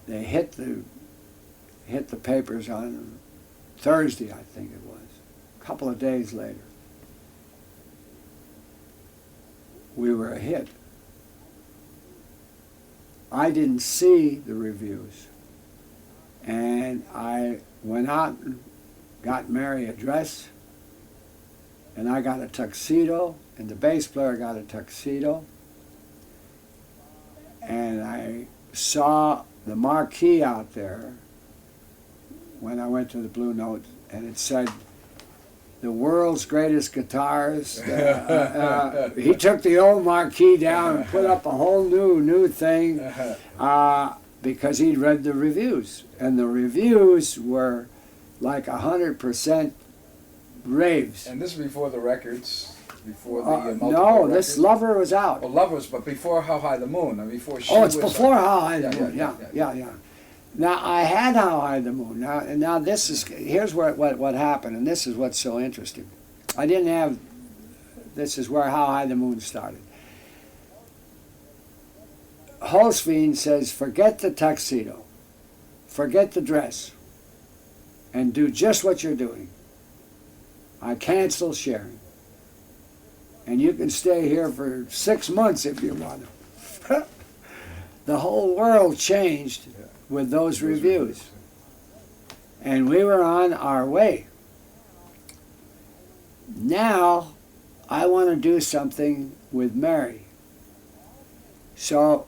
They hit the papers on Thursday, I think it was, a couple of days later. We were a hit. I didn't see the reviews, and I went out and got Mary a dress, and I got a tuxedo, and the bass player got a tuxedo, and I saw the marquee out there when I went to the Blue Note, and it said, "The world's greatest guitarist." He took the old marquee down and put up a whole new thing because he'd read the reviews, and the reviews were like 100% raves. And this is before the records. Before the no, this Lover was out. Oh, Lovers, but before How High the Moon, and before she it's was before How High the Moon. Yeah. Now I had How High the Moon. Now here's what happened, and this is what's so interesting. I didn't have. This is where How High the Moon started. Holstein says, "Forget the tuxedo, forget the dress, and do just what you're doing. I cancel Shearing. And you can stay here for 6 months if you want to." The whole world changed with those reviews. And we were on our way. Now, I want to do something with Mary. So,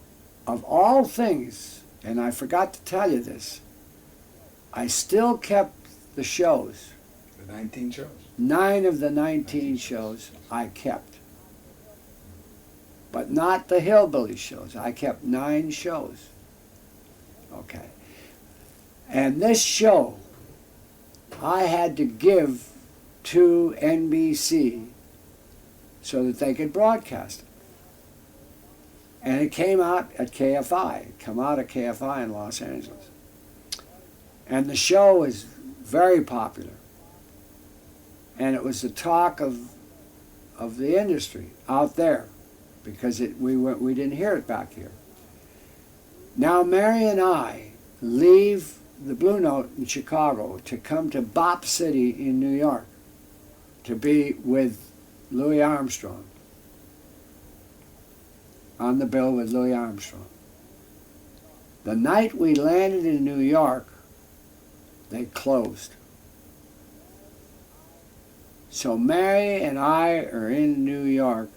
of all things, and I forgot to tell you this, I still kept the shows. The 19 shows. 9 of the 19 shows I kept. But not the hillbilly shows. I kept 9 shows. Okay. And this show, I had to give to NBC so that they could broadcast it. And it came out at KFI. It came out at KFI in Los Angeles. And the show was very popular. And it was the talk of the industry out there, because we didn't hear it back here. Now Mary and I leave the Blue Note in Chicago to come to Bop City in New York to be with Louis Armstrong, on the bill with Louis Armstrong. The night we landed in New York, they closed. So Mary and I are in New York,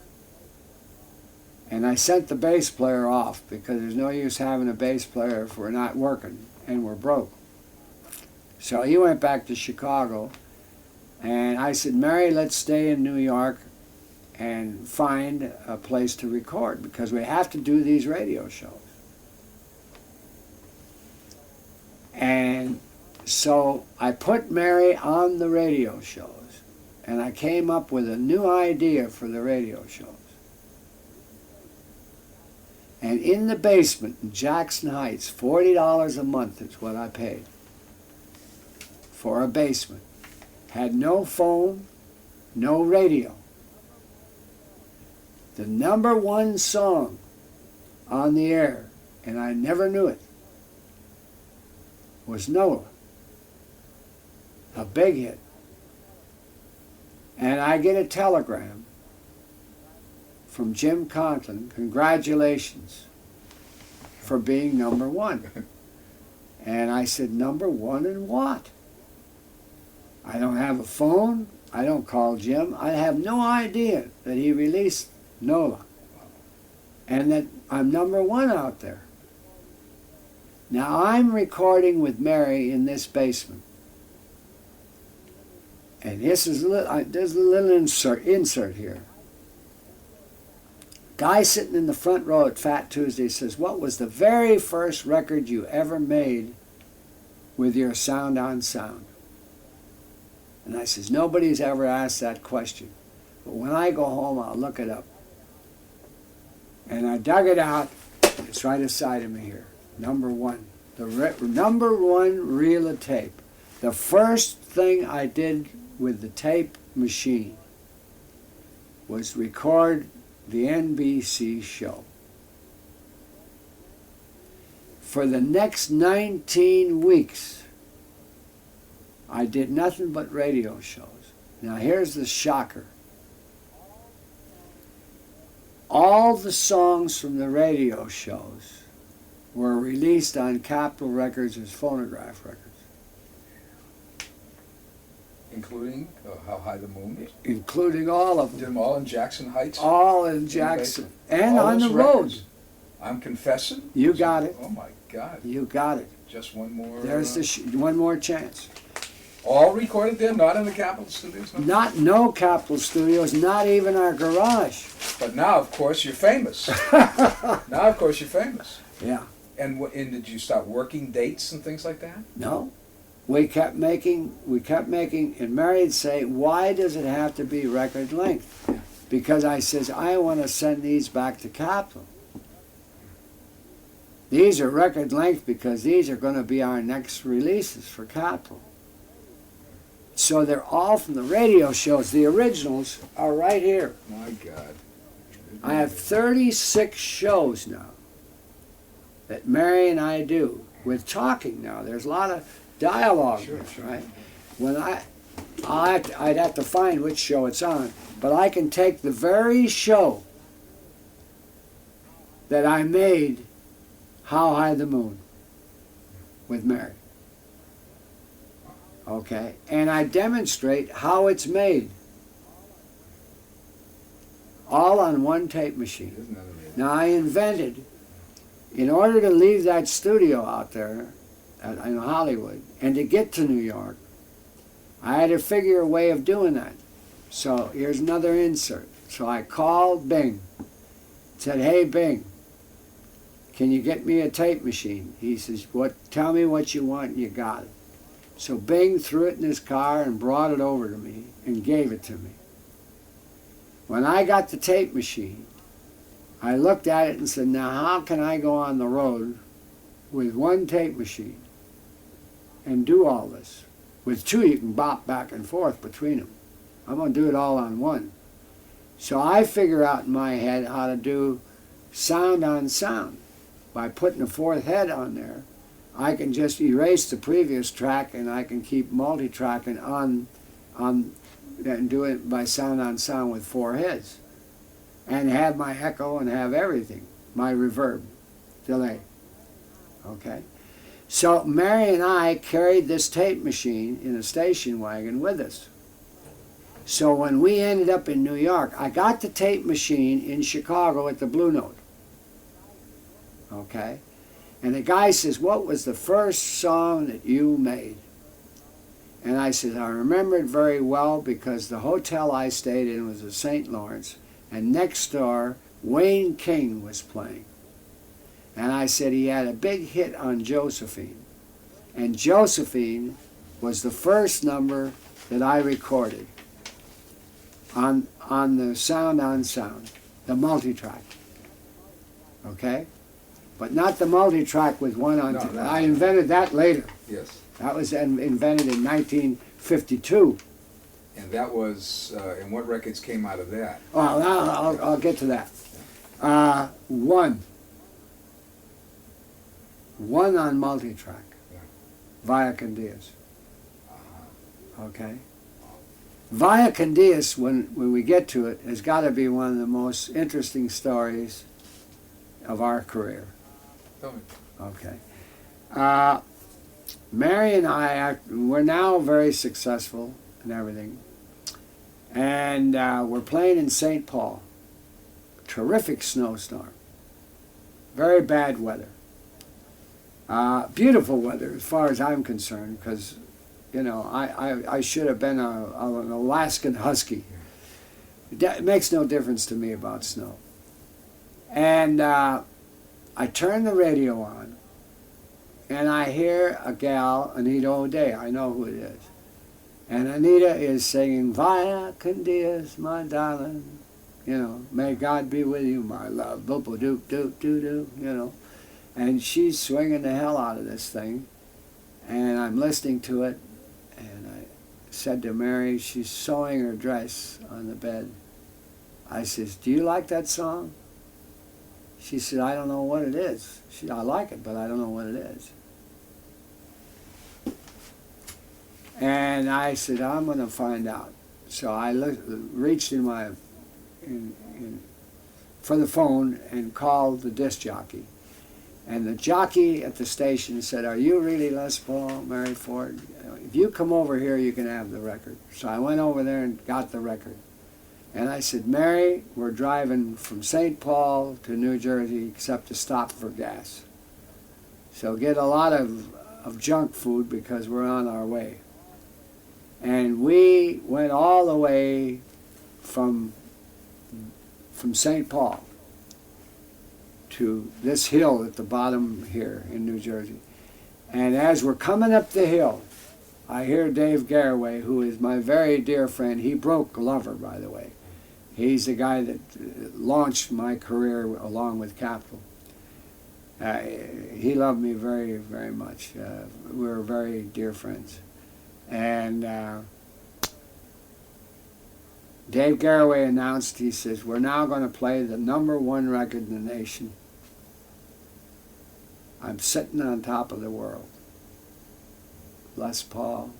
and I sent the bass player off because there's no use having a bass player if we're not working and we're broke. So he went back to Chicago, and I said, Mary, let's stay in New York and find a place to record, because we have to do these radio shows. And so I put Mary on the radio shows, and I came up with a new idea for the radio shows. And in the basement in Jackson Heights, $40 a month is what I paid for a basement. Had no phone, no radio. The #1 song on the air, and I never knew it, was Nola. A big hit. And I get a telegram from Jim Conklin, congratulations for being #1. And I said, #1 in what? I don't have a phone. I don't call Jim. I have no idea that he released Nola, and that I'm #1 out there. Now I'm recording with Mary in this basement, and this is there's a little insert here. Guy sitting in the front row at Fat Tuesday says, "What was the very first record you ever made with your sound on sound?" And I says, "Nobody's ever asked that question, but when I go home I'll look it up." And I dug it out. It's right aside of me here. #1. The #1 reel of tape. The first thing I did with the tape machine was record the NBC show. For the next 19 weeks, I did nothing but radio shows. Now here's the shocker. All the songs from the radio shows were released on Capitol Records as phonograph records. Including How High the Moon Is? Including all of Did them. them all in Jackson Heights? All in Jackson. And All on those the records? road. I'm Confessing? You got it. Oh my God. You got it. Just one more. There's one more chance. All recorded there, not in the Capitol Studios? No? No Capitol Studios, not even our garage. But now, of course, you're famous. Now, of course, you're famous. Yeah. And did you start working dates and things like that? No. We kept making, and Mary'd say, "Why does it have to be record length?" Because I says, "I want to send these back to Capitol. These are record length because these are going to be our next releases for Capitol." So they're all from the radio shows. The originals are right here. My God. I have 36 shows now that Mary and I do with talking now. There's a lot of dialogue, Sure. right? When I'd have to find which show it's on, but I can take the very show that I made, How High the Moon, with Mary. Okay, and I demonstrate how it's made. All on one tape machine. Isn't that amazing? Now I invented, in order to leave that studio out there in Hollywood and to get to New York, I had to figure a way of doing that. So here's another insert. So I called Bing, said, "Hey Bing, can you get me a tape machine?" He says, "Tell me what you want, and you got it." So Bing threw it in his car and brought it over to me and gave it to me. When I got the tape machine, I looked at it and said, now how can I go on the road with one tape machine and do all this? With two, you can bop back and forth between them. I'm going to do it all on one. So I figure out in my head how to do sound on sound. By putting a fourth head on there, I can just erase the previous track and I can keep multi-tracking on and do it by sound on sound with four heads. And have my echo and have everything, my reverb, delay. Okay? So Mary and I carried this tape machine in a station wagon with us. So when we ended up in New York, I got the tape machine in Chicago at the Blue Note. Okay? And the guy says, what was the first song that you made? And I said, I remember it very well because the hotel I stayed in was at St. Lawrence, and next door, Wayne King was playing. And I said he had a big hit on Josephine. And Josephine was the first number that I recorded on the sound on sound, the multitrack. Okay? But not the multitrack with one on two. I invented that later. Yes. That was invented in 1952. And that was, and what records came out of that? Well, I'll get to that. One on multitrack, Yeah. Via con Dios. Okay? Via con Dios, when we get to it, has got to be one of the most interesting stories of our career. Tell me. Okay. Mary and I, we're now very successful and everything. And we're playing in St. Paul. Terrific snowstorm. Very bad weather. Beautiful weather as far as I'm concerned, because, you know, I should have been an Alaskan husky. It makes no difference to me about snow. And I turn the radio on, and I hear a gal, Anita O'Day. I know who it is. And Anita is singing, Via con Dios, my darling. You know, may God be with you, my love. Boop-a-doop-doop-doo-doo, you know. And she's swinging the hell out of this thing. And I'm listening to it. And I said to Mary, she's sewing her dress on the bed. I says, do you like that song? She said, I don't know what it is. She said, I like it, but I don't know what it is. And I said, I'm going to find out. So I reached in for the phone and called the disc jockey. And the jockey at the station said, are you really Les Paul, Mary Ford? If you come over here, you can have the record. So I went over there and got the record. And I said, Mary, we're driving from St. Paul to New Jersey except to stop for gas. So get a lot of junk food because we're on our way. And we went all the way from St. Paul to this hill at the bottom here in New Jersey. And as we're coming up the hill, I hear Dave Garraway, who is my very dear friend. He broke Glover, by the way. He's the guy that launched my career along with Capitol. He loved me very, very much. We were very dear friends. And Dave Garraway announced, he says, we're now going to play the #1 record in the nation. I'm sitting on top of the world. Les Paul,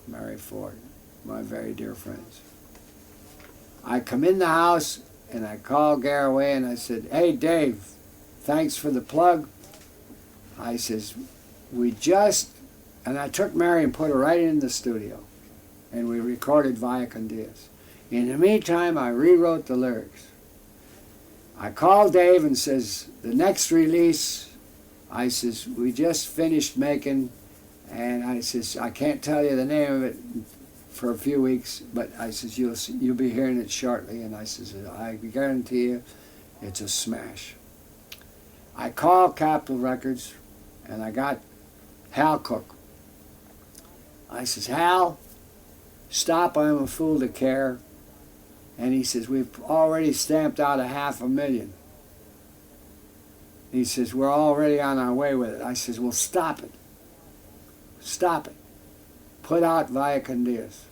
Mary Ford, my very dear friends. I come in the house and I call Garraway and I said, hey Dave, thanks for the plug. I says, and I took Mary and put her right in the studio and we recorded Via con Dios. In the meantime, I rewrote the lyrics. I called Dave and says, the next release, I says, we just finished making, and I says, I can't tell you the name of it for a few weeks, but I says, you'll be hearing it shortly, and I says, I guarantee you, it's a smash. I called Capitol Records, and I got Hal Cook. I says, Hal, stop, I'm a fool to care. And he says, we've already stamped out $500,000. He says, we're already on our way with it. I says, well, stop it. Stop it. Put out Via con Dios.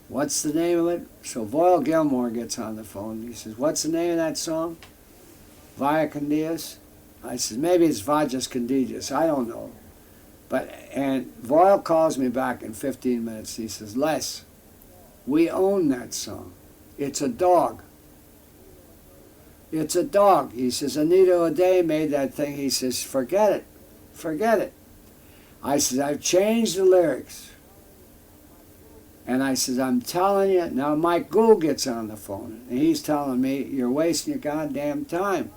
What's the name of it? So Voyle Gilmore gets on the phone. He says, what's the name of that song? Via con Dios? I says, maybe it's Vajas con Dios. I don't know. And Voyle calls me back in 15 minutes. He says, Les, we own that song. It's a dog. It's a dog. He says, Anita O'Day made that thing. He says, forget it. Forget it. I says, I've changed the lyrics. And I says, I'm telling you. Now Mike Gould gets on the phone. And he's telling me, you're wasting your goddamn time.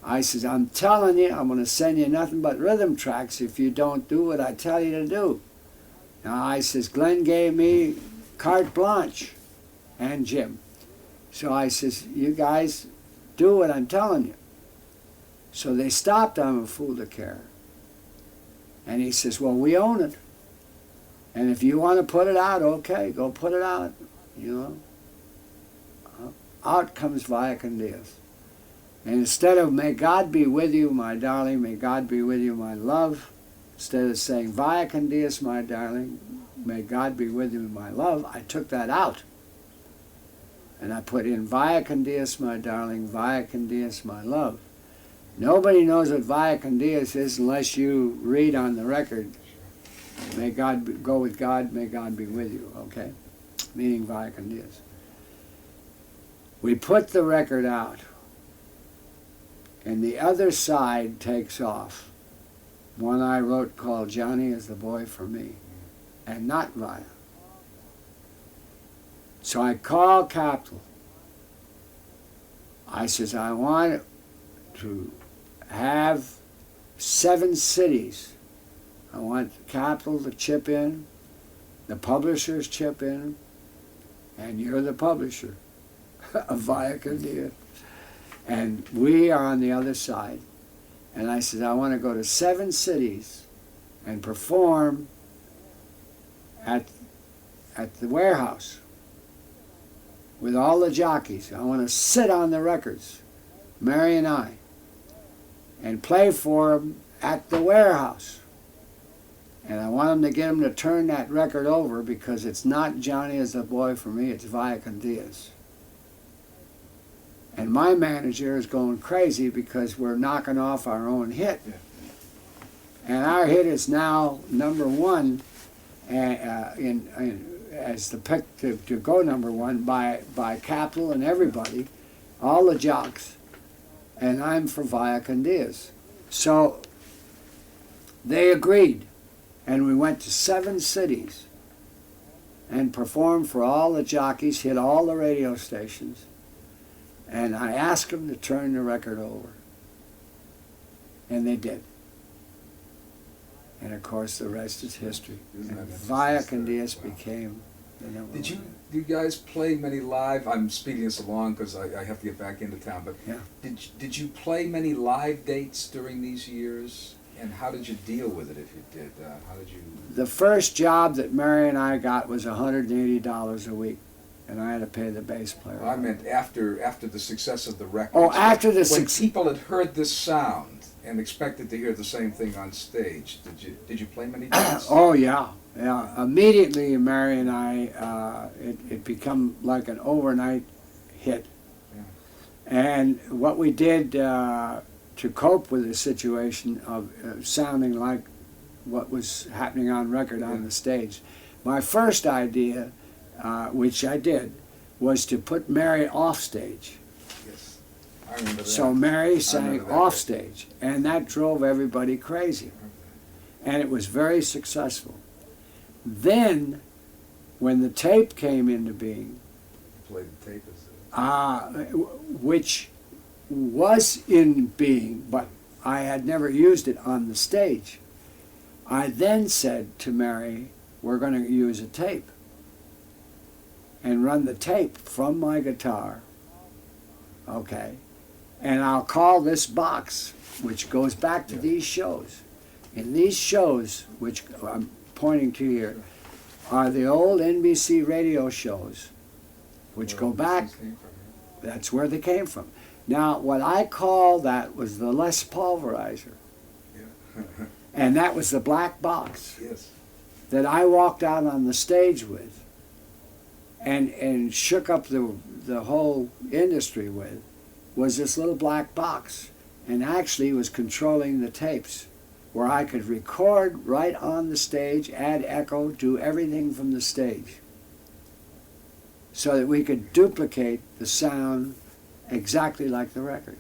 I says, I'm telling you, I'm going to send you nothing but rhythm tracks if you don't do what I tell you to do. Now I says, Glenn gave me carte blanche, and Jim. So I says, you guys do what I'm telling you. So they stopped I'm a Fool to Care. And he says, well, we own it. And if you want to put it out, okay, go put it out. You know. Out comes Via con Dios. And instead of may God be with you, my darling, may God be with you, my love, instead of saying Via con Dios, my darling, may God be with you, my love, I took that out. And I put in Via con Dios, my darling, Via con Dios, my love. Nobody knows what Via con Dios is unless you read on the record, may God go with God, may God be with you, okay? Meaning Via con Dios. We put the record out, and the other side takes off. One I wrote called Johnny is the Boy for Me, and not Via. So I call Capitol. I says, I want to have 7 cities. I want Capitol to chip in, the publishers chip in, and you're the publisher of Via con Dios. And we are on the other side. And I said, I want to go to 7 cities and perform at the warehouse with all the jockeys. I want to sit on the records, Mary and I, and play for them at the warehouse. And I want them to get them to turn that record over because it's not Johnny is the Boy for Me, it's Via con Dios. And my manager is going crazy because we're knocking off our own hit. Yeah. And our hit is now #1 as the pick to go #1 by Capitol and everybody, all the jocks. And I'm for Via con Dios. So they agreed. And we went to 7 cities and performed for all the jockeys, hit all the radio stations. And I asked them to turn the record over. And they did. And of course the rest is history. And Via con Dios became the #1. Did you guys play many live? I'm speeding this along because I have to get back into town. But yeah. Did you play many live dates during these years? And how did you deal with it if you did? How did you? The first job that Mary and I got was $180 a week. And I had to pay the bass player. Well, I meant after the success of the record. Oh, after the success. When people had heard this sound and expected to hear the same thing on stage, did you play many dates? Oh yeah. Immediately, Mary and I, it become like an overnight hit. Yeah. And what we did to cope with the situation of sounding like what was happening on record on the stage, my first idea, which I did, was to put Mary off stage. Yes, I remember that. So Mary sang off stage, and that drove everybody crazy. And it was very successful. Then, when the tape came into being, you played the tape which was in being, but I had never used it on the stage, I then said to Mary, we're going to use a tape and run the tape from my guitar, okay, and I'll call this box, which goes back to these shows. In these shows, which I'm pointing to here, are the old NBC radio shows, which go back, that's where they came from. Now, what I call that was the Les Pulverizer. Yeah. And that was the black box Yes. that I walked out on the stage with and shook up the whole industry with, was this little black box, and actually was controlling the tapes, where I could record right on the stage, add echo, do everything from the stage, so that we could duplicate the sound exactly like the record.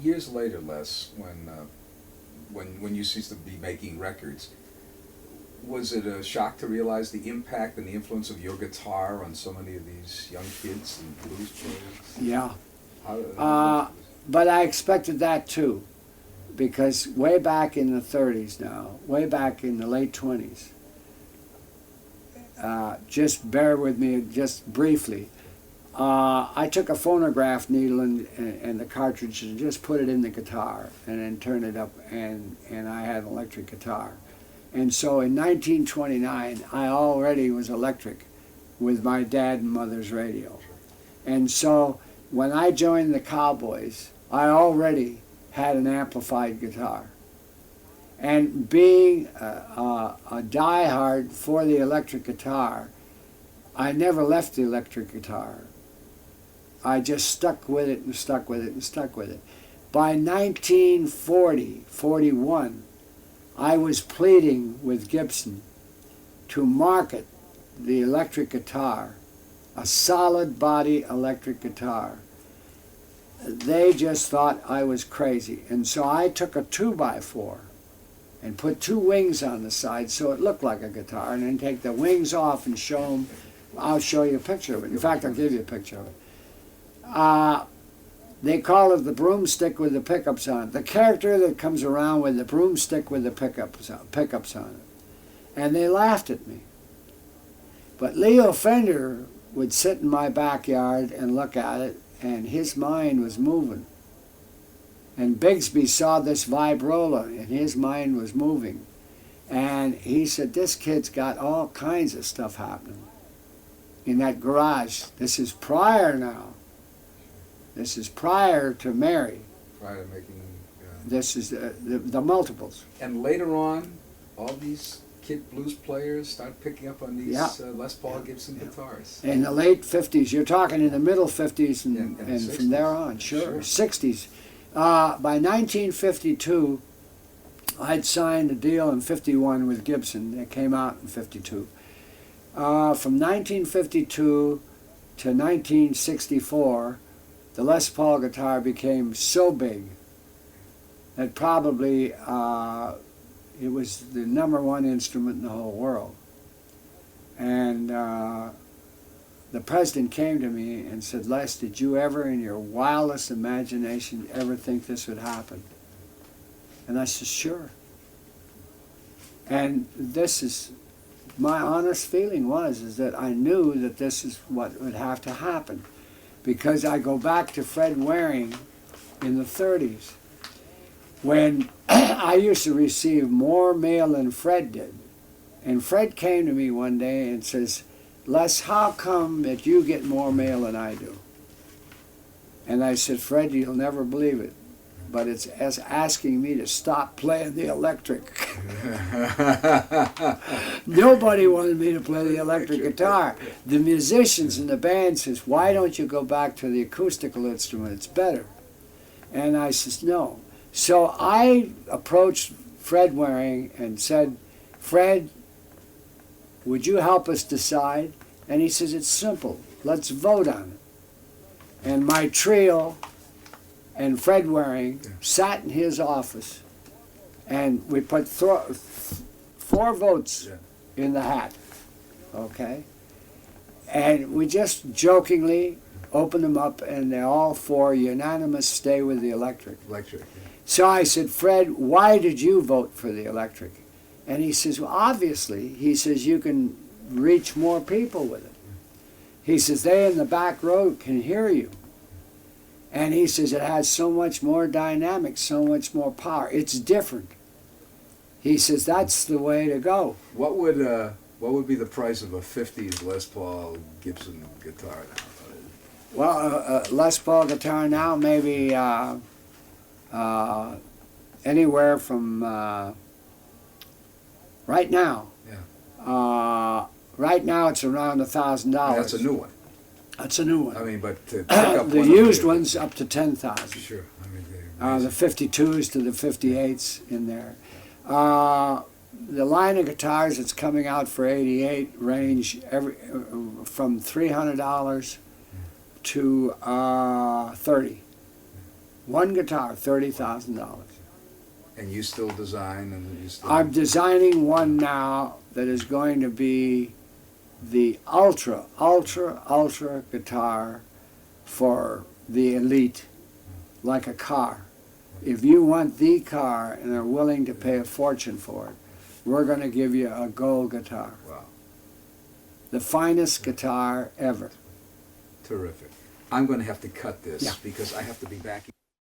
Years later, Les, when you ceased to be making records, was it a shock to realize the impact and the influence of your guitar on so many of these young kids and blues players? Yeah. How, But I expected that too, because way back in the 30s now, way back in the late 20s, just bear with me just briefly, I took a phonograph needle and the cartridge and just put it in the guitar and then turned it up, and I had an electric guitar. And so in 1929, I already was electric with my dad and mother's radio. And so when I joined the Cowboys, I already had an amplified guitar. And being a diehard for the electric guitar, I never left the electric guitar. I just stuck with it and stuck with it and stuck with it. By 1941, I was pleading with Gibson to market the electric guitar, a solid body electric guitar. They just thought I was crazy. And so I took a 2x4 and put two wings on the side so it looked like a guitar, and then take the wings off and show them. I'll show you a picture of it. In fact, I'll give you a picture of it. They call it the broomstick with the pickups on it. The character that comes around with the broomstick with the pickups on it. And they laughed at me. But Leo Fender would sit in my backyard and look at it, and his mind was moving. And Bigsby saw this vibrola, and his mind was moving. And he said, this kid's got all kinds of stuff happening in that garage. This is prior now. This is prior to Mary. prior to making... This is the multiples. And later on, all these kid blues players started picking up on these Les Paul Gibson guitars. In the late 50s, you're talking in the middle 50s and 60s. From there on, sure. 60s. By 1952, I'd signed a deal in 51 with Gibson. It came out in 52. From 1952 to 1964, the Les Paul guitar became so big that probably it was the #1 instrument in the whole world. And the president came to me and said, Les, did you ever in your wildest imagination ever think this would happen? And I said, sure. And this is, my honest feeling is that I knew that this is what would have to happen. Because I go back to Fred Waring in the 30s, when I used to receive more mail than Fred did. And Fred came to me one day and says, Les, how come that you get more mail than I do? And I said, Fred, you'll never believe it, but it's as asking me to stop playing the electric. Nobody wanted me to play the electric guitar. The musicians in the band says, why don't you go back to the acoustical instrument? It's better. And I says, no. So I approached Fred Waring and said, Fred, would you help us decide? And he says, it's simple. Let's vote on it. And my trio and Fred Waring sat in his office, and we put 4 votes in the hat, okay? And we just jokingly opened them up, and they all 4 unanimous stay with the electric. So I said, Fred, why did you vote for the electric? And he says, well, obviously, he says, you can reach more people with it. He says, they in the back row can hear you. And he says, it has so much more dynamics, so much more power. It's different. He says, that's the way to go. What would be the price of a 50s Les Paul Gibson guitar now? Well, Les Paul guitar now, maybe anywhere from right now. Yeah. Right now, it's around $1,000. That's a new one. That's a new one. I mean, but to pick up The one used of ones up to 10,000. Sure. I mean, The 52s to the 58s in there. The line of guitars that's coming out for '88 range from $300 to $30. One guitar, $30,000. And you still design, and you still. I'm designing one now that is going to be the ultra guitar for the elite, like a car. If you want the car and are willing to pay a fortune for it, we're going to give you a gold guitar. Wow. The finest guitar ever. Terrific. I'm going to have to cut this Yeah. because I have to be back.